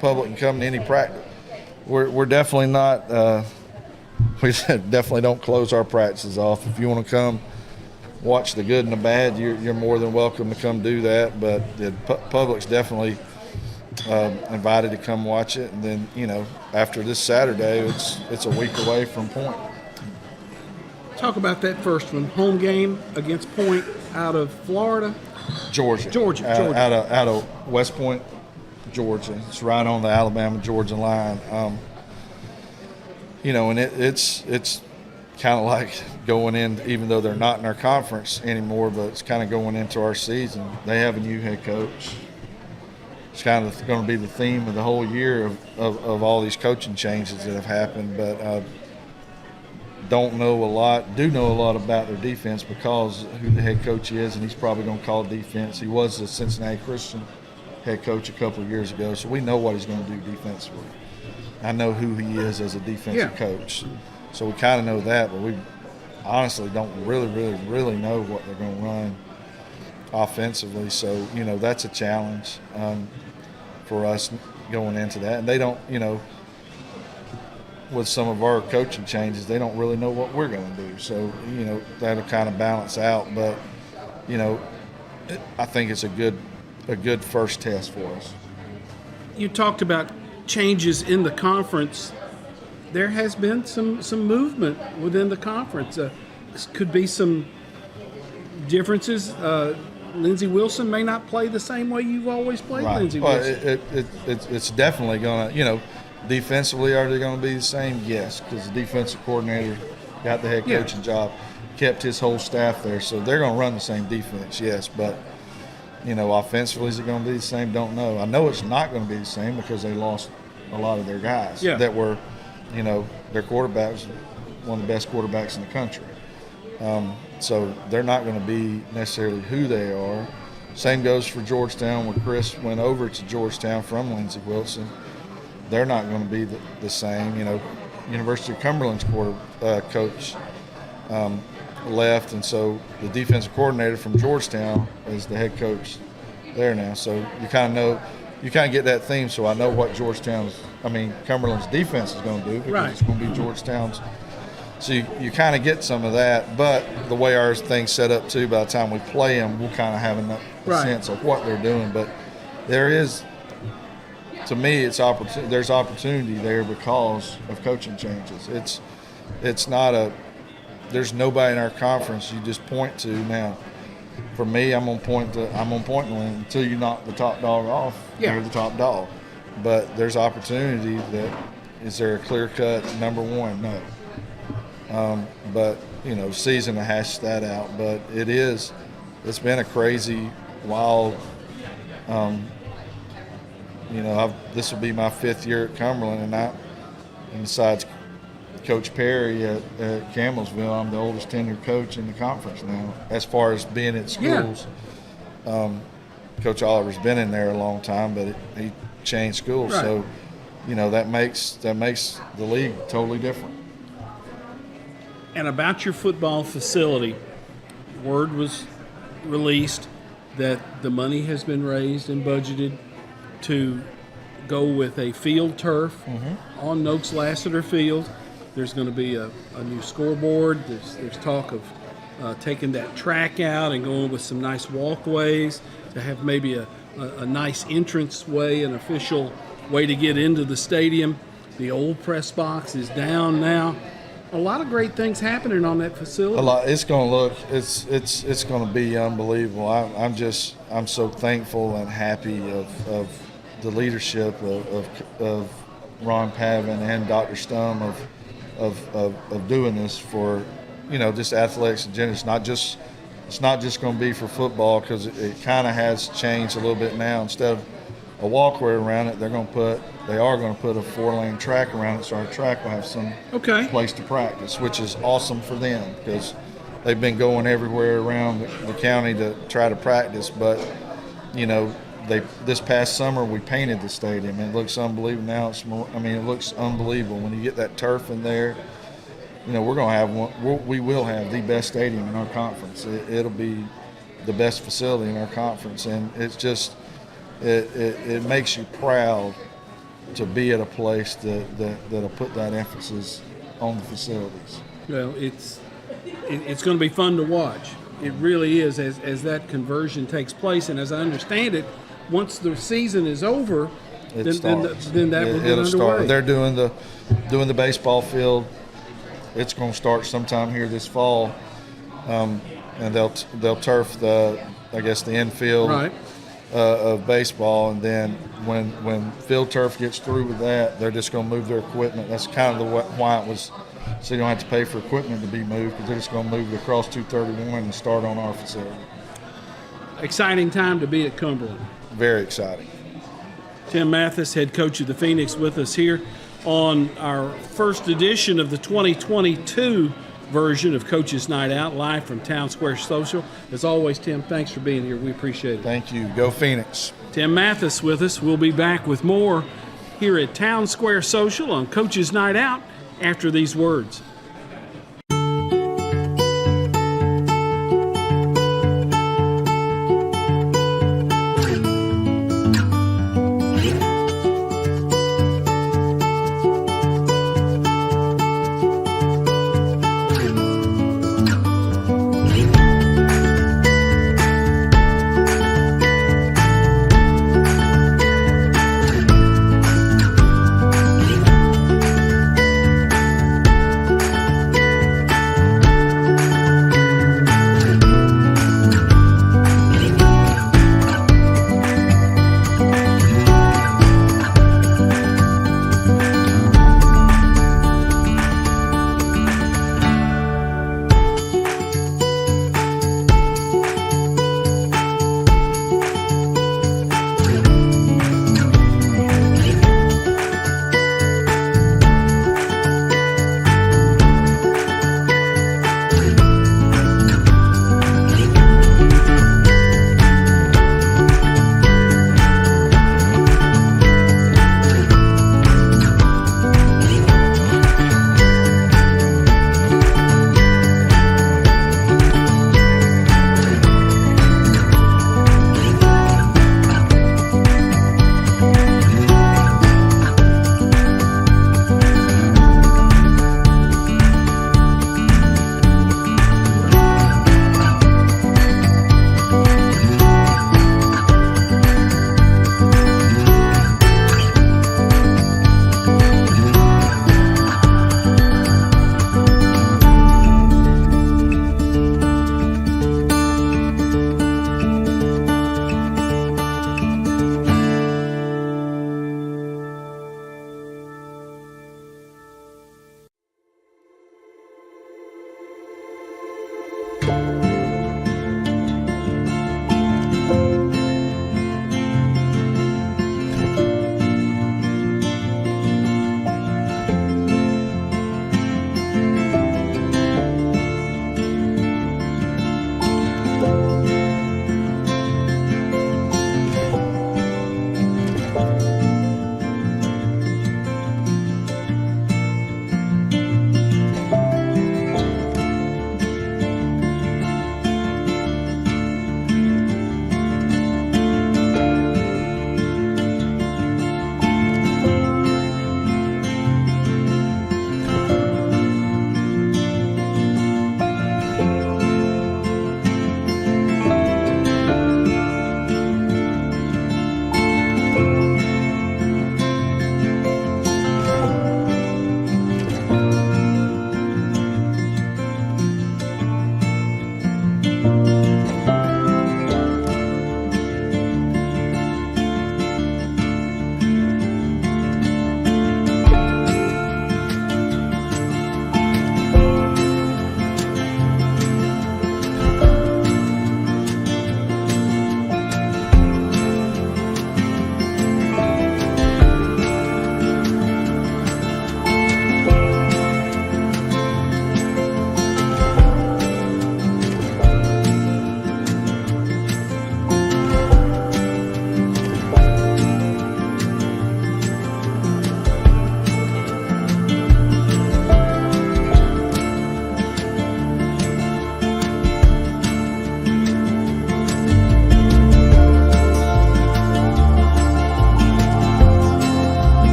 Public can come to any practice. We're definitely not. We definitely don't close our practices off. If you want to come watch the good and the bad, you're more than welcome to come do that. But the public's definitely invited to come watch it. And then, you know, after this Saturday, it's a week away from Point. Talk about that first one, home game against Point out of Florida. Georgia. Out of West Point, Georgia. It's right on the Alabama-Georgia line. You know, and it's kind of like going in, even though they're not in our conference anymore, but it's kind of going into our season. They have a new head coach. It's kind of going to be the theme of the whole year of all these coaching changes that have happened. But do know a lot about their defense because of who the head coach is, and he's probably going to call defense. He was the Cincinnati Christian head coach a couple of years ago, so we know what he's going to do defensively. I know who he is as a defensive coach. So we kind of know that, but we honestly don't really know what they're going to run offensively. So, you know, that's a challenge for us going into that. And they don't, you know, with some of our coaching changes, they don't really know what we're going to do. So, you know, that'll kind of balance out. But, you know, I think it's a good first test for us. You talked about changes in the conference. There has been some movement within the conference. Could be some differences. Lindsey Wilson may not play the same way you've always played, right. Lindsey Wilson. It's definitely going to, you know, defensively, are they going to be the same? Yes, because the defensive coordinator got the head coaching job, kept his whole staff there, so they're going to run the same defense, yes. But, you know, offensively, is it going to be the same? Don't know. I know it's not going to be the same because they lost a lot of their guys that were, you know, their quarterbacks, one of the best quarterbacks in the country. So they're not going to be necessarily who they are. Same goes for Georgetown, when Chris went over to Georgetown from Lindsey Wilson. They're not going to be the same. You know, University of Cumberland's coach left, and so the defensive coordinator from Georgetown is the head coach there now. So you kind of know, you kind of get that theme. So I know what Cumberland's defense is going to do because it's going to be Georgetown's. So you kind of get some of that, but the way our thing's set up too, by the time we play them, we'll kind of have a sense of what they're doing. But there is, to me, there's opportunity there because of coaching changes. It's not there's nobody in our conference you just point to now. For me, I'm on point until you knock the top dog off. You're the top dog. But there's opportunity. Is there a clear cut number one? No. But, you know, season to hash that out. But it's been a crazy, wild, you know, this will be my 5th year at Cumberland, and besides Coach Perry at Campbellsville. I'm the oldest tenured coach in the conference now, as far as being at schools. Coach Oliver's been in there a long time, but he changed schools, Right. so that makes the league totally different. And about your football facility, word was released that the money has been raised and budgeted to go with a field turf on Noakes Lassiter Field. There's going to be a new scoreboard. There's talk of taking that track out and going with some nice walkways to have maybe a nice entrance way, an official way to get into the stadium. The old press box is down now. A lot of great things happening on that facility. A lot. It's going to look. It's going to be unbelievable. I'm so thankful and happy of the leadership of Ron Pavin and Dr. Stum of doing this for just athletics in general. It's not just going to be for football, because it kind of has changed a little bit now. Instead of a walkway around it, they are going to put a 4-lane track around it, so our track will have some place to practice, which is awesome for them, because they've been going everywhere around the county to try to practice. But this past summer we painted the stadium, and it looks unbelievable now. It looks unbelievable when you get that turf in there. We're going to have one. We will have the best stadium in our conference. It'll be the best facility in our conference, and it's just it makes you proud to be at a place that'll put that emphasis on the facilities. Well, it's going to be fun to watch. It really is, as that conversion takes place. And as I understand it, once the season is over, then that will get underway. Start. They're doing the baseball field. It's going to start sometime here this fall, and they'll turf the infield. Right. Of baseball, and then when field turf gets through with that, they're just going to move their equipment. That's kind of why it was, so you don't have to pay for equipment to be moved, because they're just going to move it across 231 and start on our facility. Exciting time to be at Cumberland. Very exciting. Tim Mathis, head coach of the Phoenix, with us here on our first edition of the 2022 version of Coach's Night Out, live from Town Square Social. As always, Tim, thanks for being here. We appreciate it. Thank you. Go Phoenix. Tim Mathis with us. We'll be back with more here at Town Square Social on Coach's Night Out after these words.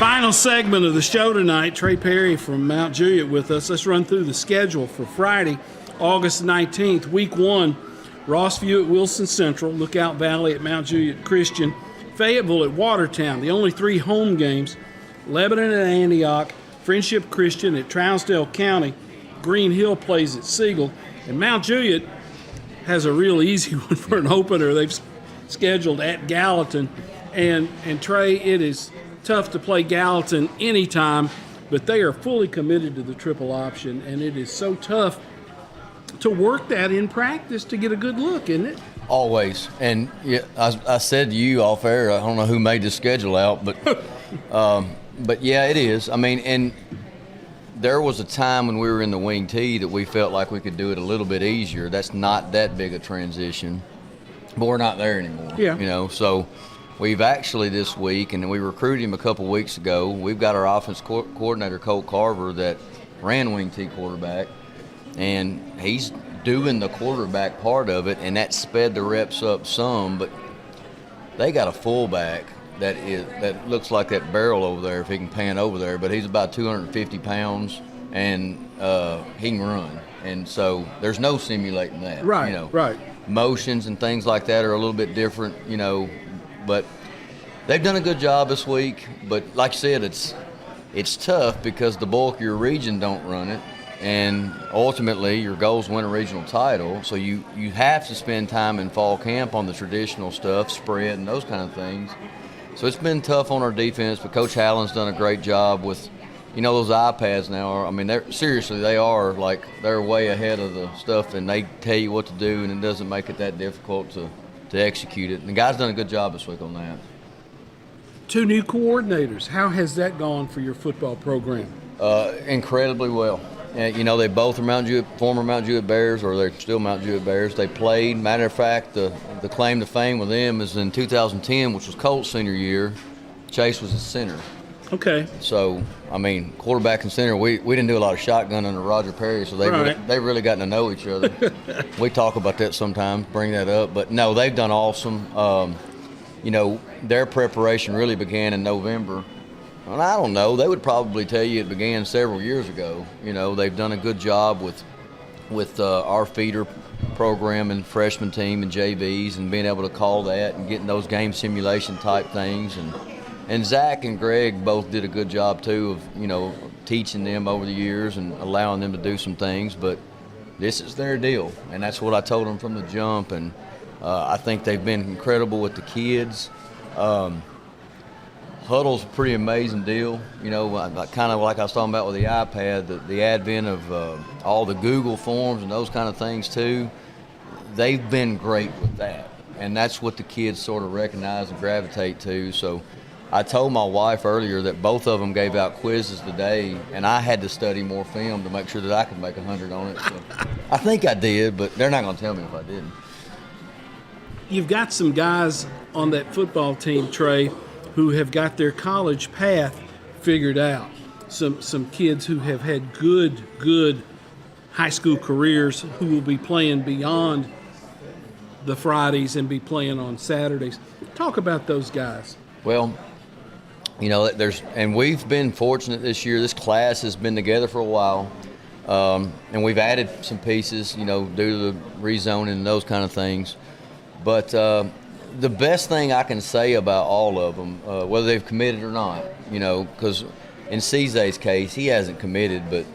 Final segment of the show tonight. Trey Perry from Mount Juliet with us. Let's run through the schedule for Friday, August 19th, week 1. Rossview at Wilson Central, Lookout Valley at Mount Juliet Christian, Fayetteville at Watertown. The only 3 home games. Lebanon at Antioch, Friendship Christian at Trousdale County, Green Hill plays at Siegel, and Mount Juliet has a real easy one for an opener. They've scheduled at Gallatin, and Trey, it is tough to play Gallatin anytime, but they are fully committed to the triple option, and it is so tough to work that in practice to get a good look, isn't it? Always. And yeah, I said to you off air, I don't know who made the schedule out, but yeah, it is. I mean, and there was a time when we were in the wing T that we felt like we could do it a little bit easier. That's not that big a transition, but we're not there anymore. Yeah. You know, so we've actually this week, and we recruited him a couple weeks ago. We've got our offense coordinator, Colt Carver, that ran wing T quarterback, and he's doing the quarterback part of it, and that sped the reps up some. But they got a fullback that looks like that barrel over there if he can pan over there, but he's about 250 pounds, and he can run. And so there's no simulating that. Right, you know. right. Motions and things like that are a little bit different, you know, but they've done a good job this week. But like I said, it's tough because the bulk of your region don't run it, and ultimately your goal is to win a regional title. So you have to spend time in fall camp on the traditional stuff, spread and those kind of things. So it's been tough on our defense, but Coach Hallen's done a great job with, you know, those iPads now. I mean, they're way ahead of the stuff, and they tell you what to do, and it doesn't make it that difficult to execute it. And the guys done a good job this week on that. 2 new coordinators. How has that gone for your football program? Incredibly well. And, you know, they both are former Mount Juliet Bears, or they're still Mount Juliet Bears. They played. Matter of fact, the claim to fame with them is in 2010, which was Colt's senior year. Chase was the center. Okay. So, I mean, quarterback and center, we didn't do a lot of shotgun under Roger Perry, so they really gotten to know each other. We talk about that sometimes, bring that up. But, no, they've done awesome. You know, their preparation really began in November. And I don't know. They would probably tell you it began several years ago. You know, they've done a good job with our feeder program and freshman team and JVs, and being able to call that and getting those game simulation type things. And Zach and Greg both did a good job too of, you know, teaching them over the years and allowing them to do some things. But this is their deal, and that's what I told them from the jump. And I think they've been incredible with the kids. Huddle's a pretty amazing deal. You know, kind of like I was talking about with the iPad, the advent of all the Google forms and those kind of things too. They've been great with that, and that's what the kids sort of recognize and gravitate to. So I told my wife earlier that both of them gave out quizzes today, and I had to study more film to make sure that I could make 100 on it. So I think I did, but they're not going to tell me if I didn't. You've got some guys on that football team, Trey, who have got their college path figured out. Some kids who have had good high school careers who will be playing beyond the Fridays and be playing on Saturdays. Talk about those guys. Well, you know, and we've been fortunate this year. This class has been together for a while, and we've added some pieces, you know, due to the rezoning and those kind of things. But the best thing I can say about all of them, whether they've committed or not, you know, because in Ceze's case, he hasn't committed, but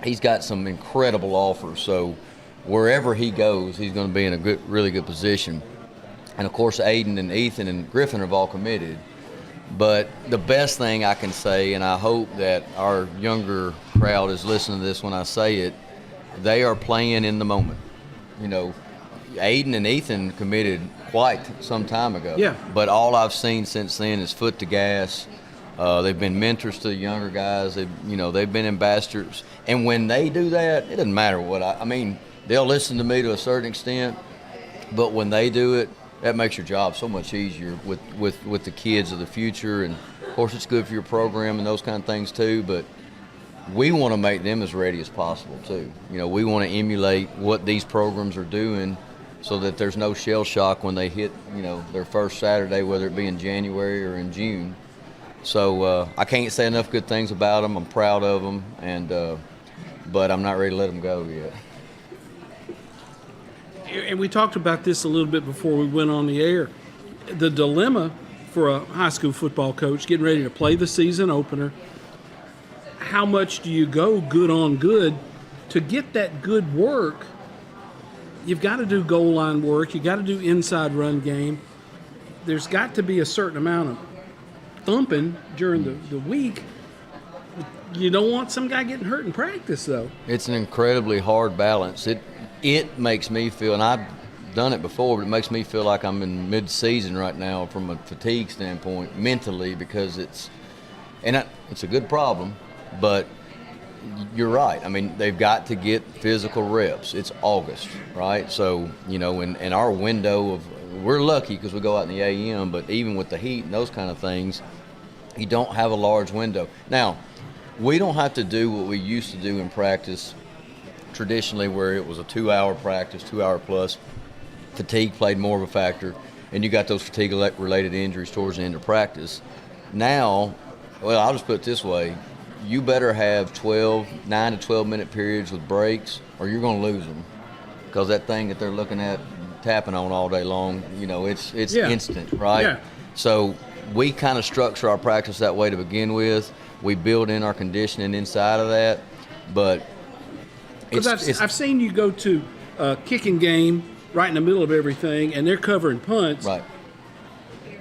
he's got some incredible offers. So wherever he goes, he's going to be in a really good position. And, of course, Aiden and Ethan and Griffin have all committed. But the best thing I can say, and I hope that our younger crowd is listening to this when I say it, they are playing in the moment. You know, Aiden and Ethan committed quite some time ago. Yeah. But all I've seen since then is foot to gas. They've been mentors to the younger guys. They've been ambassadors. And when they do that, it doesn't matter what I mean, they'll listen to me to a certain extent, but when they do it, that makes your job so much easier with the kids of the future. And of course, it's good for your program and those kind of things too. But we want to make them as ready as possible too. You know, we want to emulate what these programs are doing, so that there's no shell shock when they hit, you know, their first Saturday, whether it be in January or in June. So I can't say enough good things about them. I'm proud of them, but I'm not ready to let them go yet. And we talked about this a little bit before we went on the air. The dilemma for a high school football coach getting ready to play the season opener, how much do you go good on good? To get that good work, you've got to do goal line work. You've got to do inside run game. There's got to be a certain amount of thumping during the week. You don't want some guy getting hurt in practice, though. It's an incredibly hard balance. It makes me feel, and I've done it before, but it makes me feel like I'm in mid-season right now from a fatigue standpoint, mentally, because it's a good problem, but you're right. I mean, they've got to get physical reps. It's August, right? So, in our window we're lucky because we go out in the AM, but even with the heat and those kind of things, you don't have a large window. Now, we don't have to do what we used to do in practice traditionally, where it was a 2-hour practice, 2-hour plus. Fatigue played more of a factor, and you got those fatigue-related injuries towards the end of practice. Now, well, I'll just put it this way. You better have 9 to 12-minute periods with breaks, or you're going to lose them, because that thing that they're looking at, tapping on all day long, it's instant, right? Yeah. So we kind of structure our practice that way to begin with. We build in our conditioning inside of that, but I've seen you go to a kicking game right in the middle of everything, and they're covering punts. Right.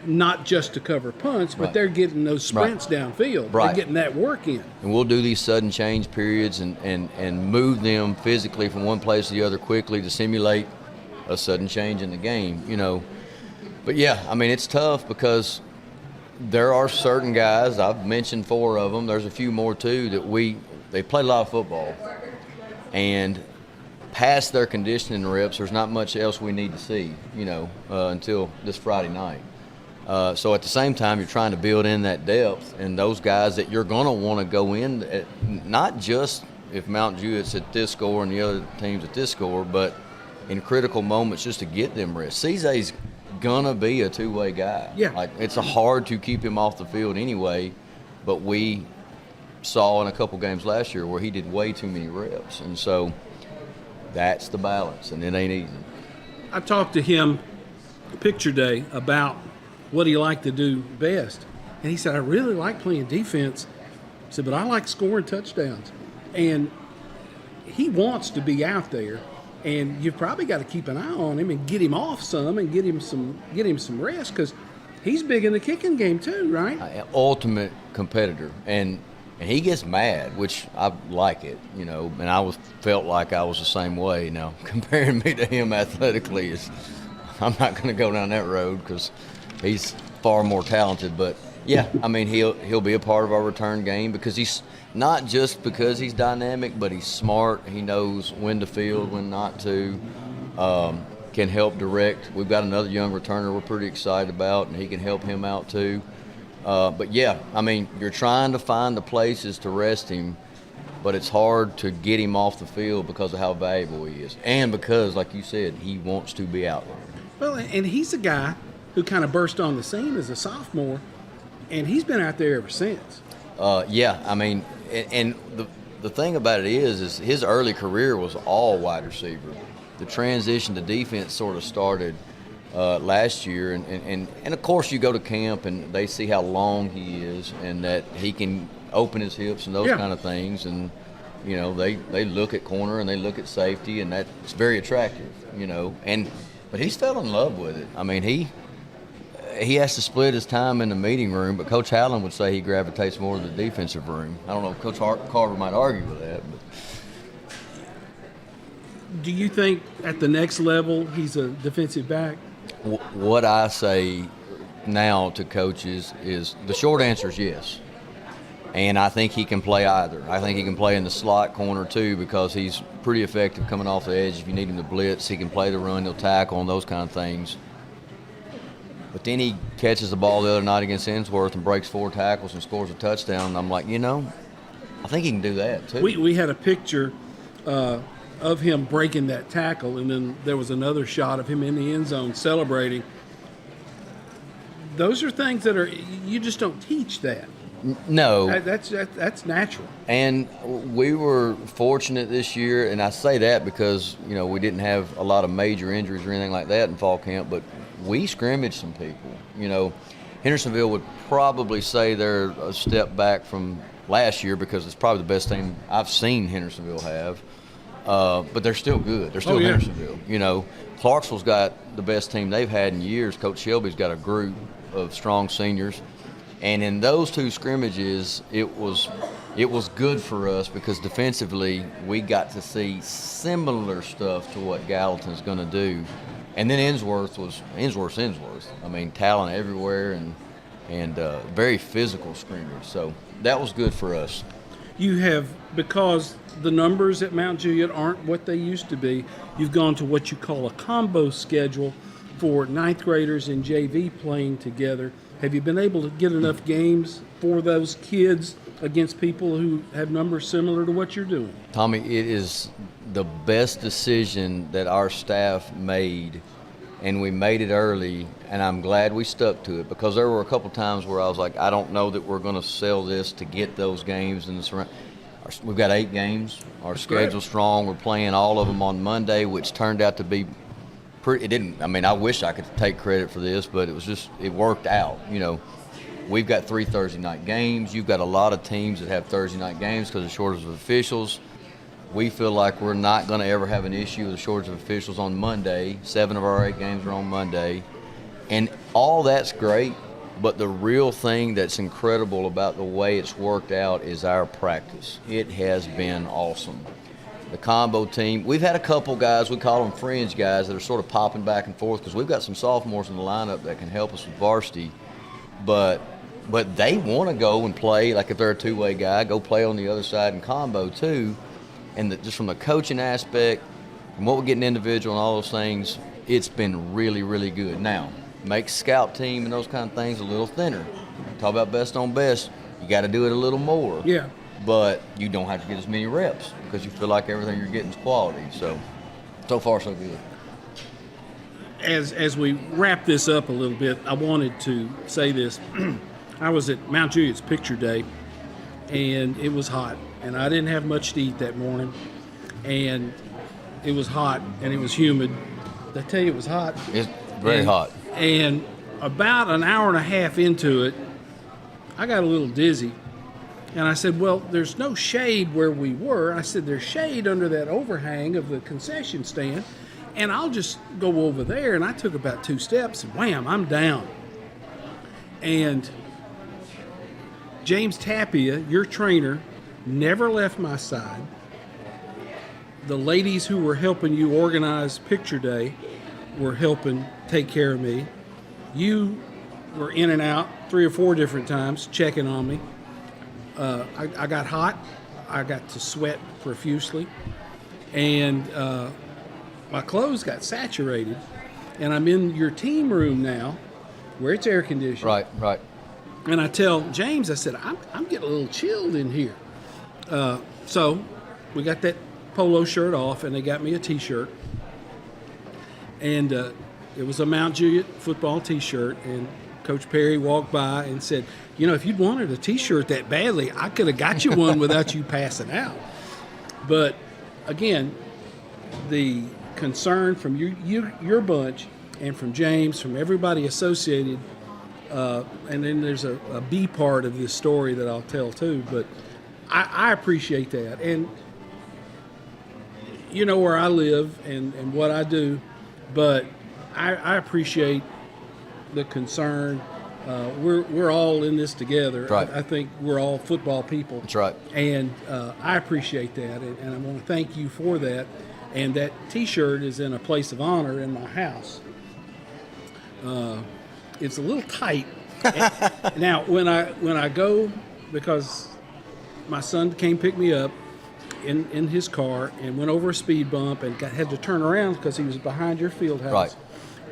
Not just to cover punts, but they're getting those sprints downfield. Right. They're getting that work in. And we'll do these sudden change periods and move them physically from one place to the other quickly to simulate a sudden change in the game, But yeah, I mean, it's tough because there are certain guys, I've mentioned 4 of them, there's a few more too, that they play a lot of football. And past their conditioning reps, there's not much else we need to see, until this Friday night. So at the same time, you're trying to build in that depth, and those guys that you're going to want to go in, not just if Mount Jewett's at this score and the other team's at this score, but in critical moments just to get them rest. CZ's going to be a two-way guy. Yeah. It's hard to keep him off the field anyway, but we saw in a couple games last year where he did way too many reps, and so that's the balance, and it ain't easy. I talked to him picture day about what he liked to do best. And he said, I really like playing defense. He said, but I like scoring touchdowns. And he wants to be out there. And you've probably got to keep an eye on him and get him off some and get him some rest, because he's big in the kicking game too, right? Ultimate competitor. And he gets mad, which I like it, and I felt like I was the same way. Now, comparing me to him athletically I'm not going to go down that road because he's far more talented. But yeah, I mean, he'll be a part of our return game because he's not just because he's dynamic, but he's smart. He knows when to field, when not to. Can help direct. We've got another young returner we're pretty excited about, and he can help him out too. But yeah, I mean, you're trying to find the places to rest him, but it's hard to get him off the field because of how valuable he is, and because, like you said, he wants to be out there. Well, and he's a guy who kind of burst on the scene as a sophomore, and he's been out there ever since. Yeah, I mean, and the thing about it is his early career was all wide receiver. The transition to defense sort of started last year, and of course you go to camp and they see how long he is and that he can open his hips and those kind of things, and they look at corner and they look at safety, and that's very attractive, but he's fell in love with it. I mean, he has to split his time in the meeting room, but Coach Hallen would say he gravitates more to the defensive room. I don't know if Coach Carver might argue with that, but. Do you think at the next level he's a defensive back? What I say now to coaches is the short answer is yes. And I think he can play either. I think he can play in the slot corner too, because he's pretty effective coming off the edge. If you need him to blitz, he can play the run, he'll tackle, and those kind of things. But then he catches the ball the other night against Ensworth and breaks 4 tackles and scores a touchdown. And I'm like, I think he can do that too. We had a picture of him breaking that tackle, and then there was another shot of him in the end zone celebrating. Those are things that you just don't teach that. No. That's natural. And we were fortunate this year, and I say that because, we didn't have a lot of major injuries or anything like that in fall camp, but we scrimmaged some people. Hendersonville would probably say they're a step back from last year because it's probably the best team I've seen Hendersonville have. But they're still good. They're still Hendersonville. Clarksville's got the best team they've had in years. Coach Shelby's got a group of strong seniors. And in those two scrimmages, it was good for us because defensively we got to see similar stuff to what Gallatin's going to do. And then Innsworth's. I mean, talent everywhere and very physical scrimmage. So that was good for us. You have, because the numbers at Mount Juliet aren't what they used to be, you've gone to what you call a combo schedule for ninth graders and JV playing together. Have you been able to get enough games for those kids against people who have numbers similar to what you're doing? Tommy, it is the best decision that our staff made, and we made it early, and I'm glad we stuck to it because there were a couple times where I was like, I don't know that we're going to sell this to get those games in the surround. We've got 8 games. Our schedule's strong. We're playing all of them on Monday, which turned out to be pretty. It didn't. I mean, I wish I could take credit for this, but it worked out. We've got 3 Thursday night games. You've got a lot of teams that have Thursday night games because of shortage of officials. We feel like we're not going to ever have an issue with a shortage of officials on Monday. 7 of our 8 games are on Monday. And all that's great, but the real thing that's incredible about the way it's worked out is our practice. It has been awesome. The combo team, we've had a couple guys, we call them fringe guys, that are sort of popping back and forth because we've got some sophomores in the lineup that can help us with varsity. But they want to go and play, like if they're a two-way guy, go play on the other side in combo too. And just from the coaching aspect, from what we're getting individual and all those things, it's been really, really good. Now, makes scout team and those kind of things a little thinner. Talk about best on best, you got to do it a little more. Yeah. But you don't have to get as many reps because you feel like everything you're getting is quality. So far, so good. As we wrap this up a little bit, I wanted to say this. I was at Mount Juliet's picture day, and it was hot, and I didn't have much to eat that morning, and it was hot, and it was humid. Did I tell you it was hot? It's very hot. And about an hour and a half into it, I got a little dizzy. And I said, well, there's no shade where we were. I said, there's shade under that overhang of the concession stand, and I'll just go over there. And I took about 2 steps, and wham, I'm down. And James Tapia, your trainer, never left my side. The ladies who were helping you organize picture day were helping take care of me. You were in and out 3 or 4 different times checking on me. I got hot. I got to sweat profusely. And my clothes got saturated. And I'm in your team room now where it's air conditioned. Right. And I tell James, I said, I'm getting a little chilled in here. So we got that polo shirt off, and they got me a T-shirt. And it was a Mount Juliet football T-shirt, and Coach Perry walked by and said, if you'd wanted a T-shirt that badly, I could have got you one without you passing out. But, again, the concern from your bunch and from James, from everybody associated, and then there's a B part of this story that I'll tell too, but I appreciate that. And you know where I live and what I do, but I appreciate the concern. We're all in this together. Right. I think we're all football people. That's right. And I appreciate that, and I want to thank you for that. And that T-shirt is in a place of honor in my house. It's a little tight. Now, when I go, because my son came pick me up in his car and went over a speed bump and had to turn around because he was behind your field house. Right.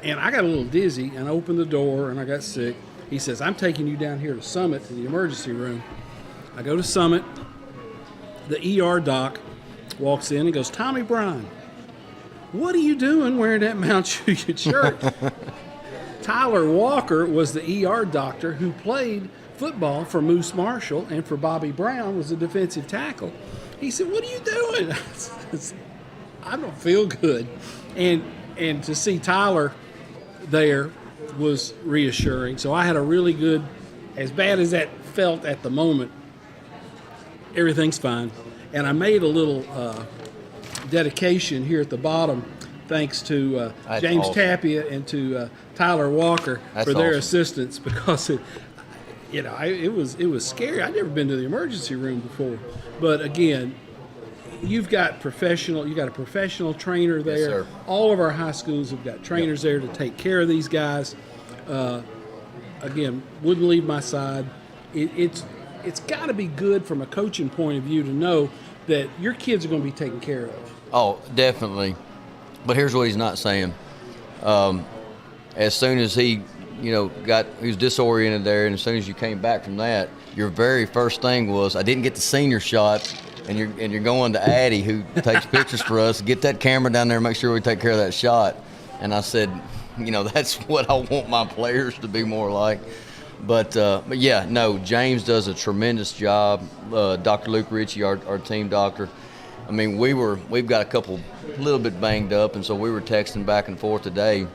And I got a little dizzy and I opened the door and I got sick. He says, I'm taking you down here to Summit to the emergency room. I go to Summit. The ER doc walks in and goes, Tommy Bryan, what are you doing wearing that Mount Juliet shirt? Tyler Walker was the ER doctor who played football for Moose Marshall and for Bobby Brown was a defensive tackle. He said, "What are you doing?" I said, "I don't feel good." And to see Tyler there was reassuring. So I had a really good, as bad as that felt at the moment, everything's fine. And I made a little dedication here at the bottom, thanks to James awesome. Tapia and to Tyler Walker for their awesome. assistance, because it was scary. I'd never been to the emergency room before, but again, you got a professional trainer there. Yes, sir. All of our high schools have got trainers there to take care of these guys. Again, wouldn't leave my side. It's got to be good from a coaching point of view to know that your kids are going to be taken care of. Oh, definitely. But here's what he's not saying. As soon as he was disoriented there, and as soon as you came back from that, your very first thing was, I didn't get the senior shot, and you're going to Addie, who takes pictures for us, get that camera down there and make sure we take care of that shot. And I said, that's what I want my players to be more like. But yeah, no, James does a tremendous job. Dr. Luke Ritchie, our team doctor. I mean, we've got a little bit banged up, and so we were texting back and forth today.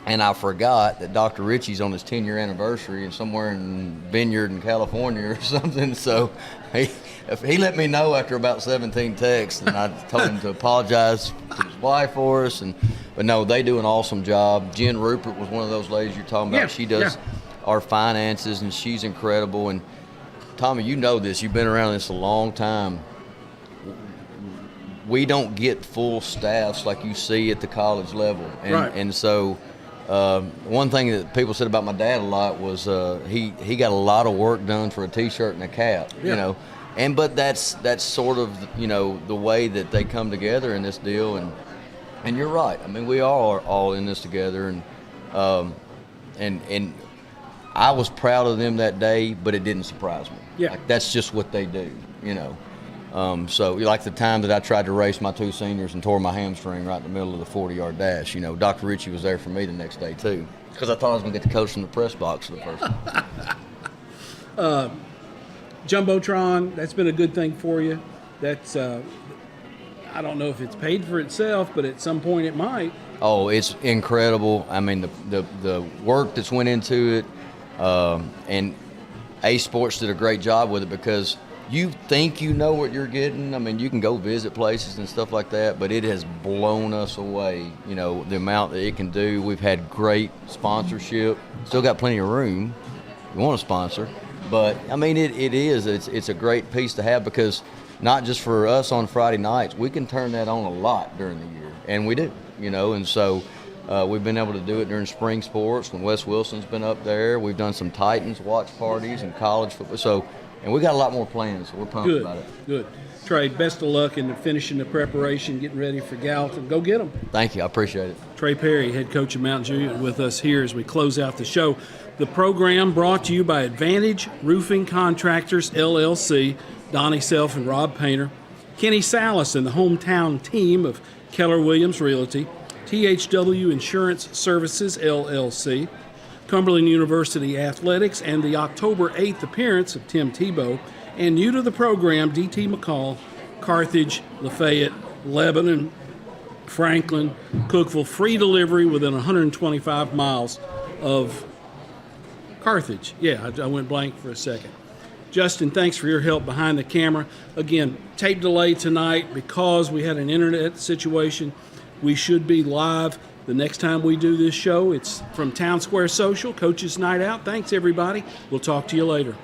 And I forgot that Dr. Ritchie's on his 10-year anniversary and somewhere in Vineyard in California or something. So he let me know after about 17 texts, and I told him to apologize to his wife for us. But no, they do an awesome job. Jen Rupert was one of those ladies you're talking about. Yeah, she does our finances, and she's incredible. And Tommy, you know this. You've been around this a long time. We don't get full staffs like you see at the college level. And so one thing that people said about my dad a lot was he got a lot of work done for a T-shirt and a cap, but that's sort of the way that they come together in this deal, and you're right. I mean, we are all in this together, and I was proud of them that day, but it didn't surprise me. Yeah, like, that's just what they do, So like the time that I tried to race my two seniors and tore my hamstring right in the middle of the 40-yard dash, Dr. Ritchie was there for me the next day too, because I thought I was going to get to coach from the press box for the first time. Jumbotron, that's been a good thing for you. That's I don't know if it's paid for itself, but at some point it might. Oh, it's incredible. I mean, the work that's went into it, and A Sports did a great job with it, because you think you know what you're getting. I mean, you can go visit places and stuff like that, but it has blown us away, the amount that it can do. We've had great sponsorship. Still got plenty of room. You want to sponsor. But, I mean, it's a great piece to have, because not just for us on Friday nights, we can turn that on a lot during the year. And we do, and so we've been able to do it during spring sports when Wes Wilson's been up there. We've done some Titans watch parties and college football. And we got a lot more plans, so we're pumped about it. Good. Trey, best of luck in finishing the preparation, getting ready for Gallatin. Go get them. Thank you. I appreciate it. Trey Perry, head coach of Mount Juliet, with us here as we close out the show. The program brought to you by Advantage Roofing Contractors, LLC, Donnie Self and Rob Painter, Kenny Salas and the hometown team of Keller Williams Realty, THW Insurance Services, LLC, Cumberland University Athletics, and the October 8th appearance of Tim Tebow, and new to the program, D.T. McCall, Carthage, Lafayette, Lebanon, Franklin, Cookeville, free delivery within 125 miles of Carthage. Yeah, I went blank for a second. Justin, thanks for your help behind the camera. Again, tape delay tonight because we had an internet situation. We should be live the next time we do this show. It's from Town Square Social, Coaches Night Out. Thanks, everybody. We'll talk to you later.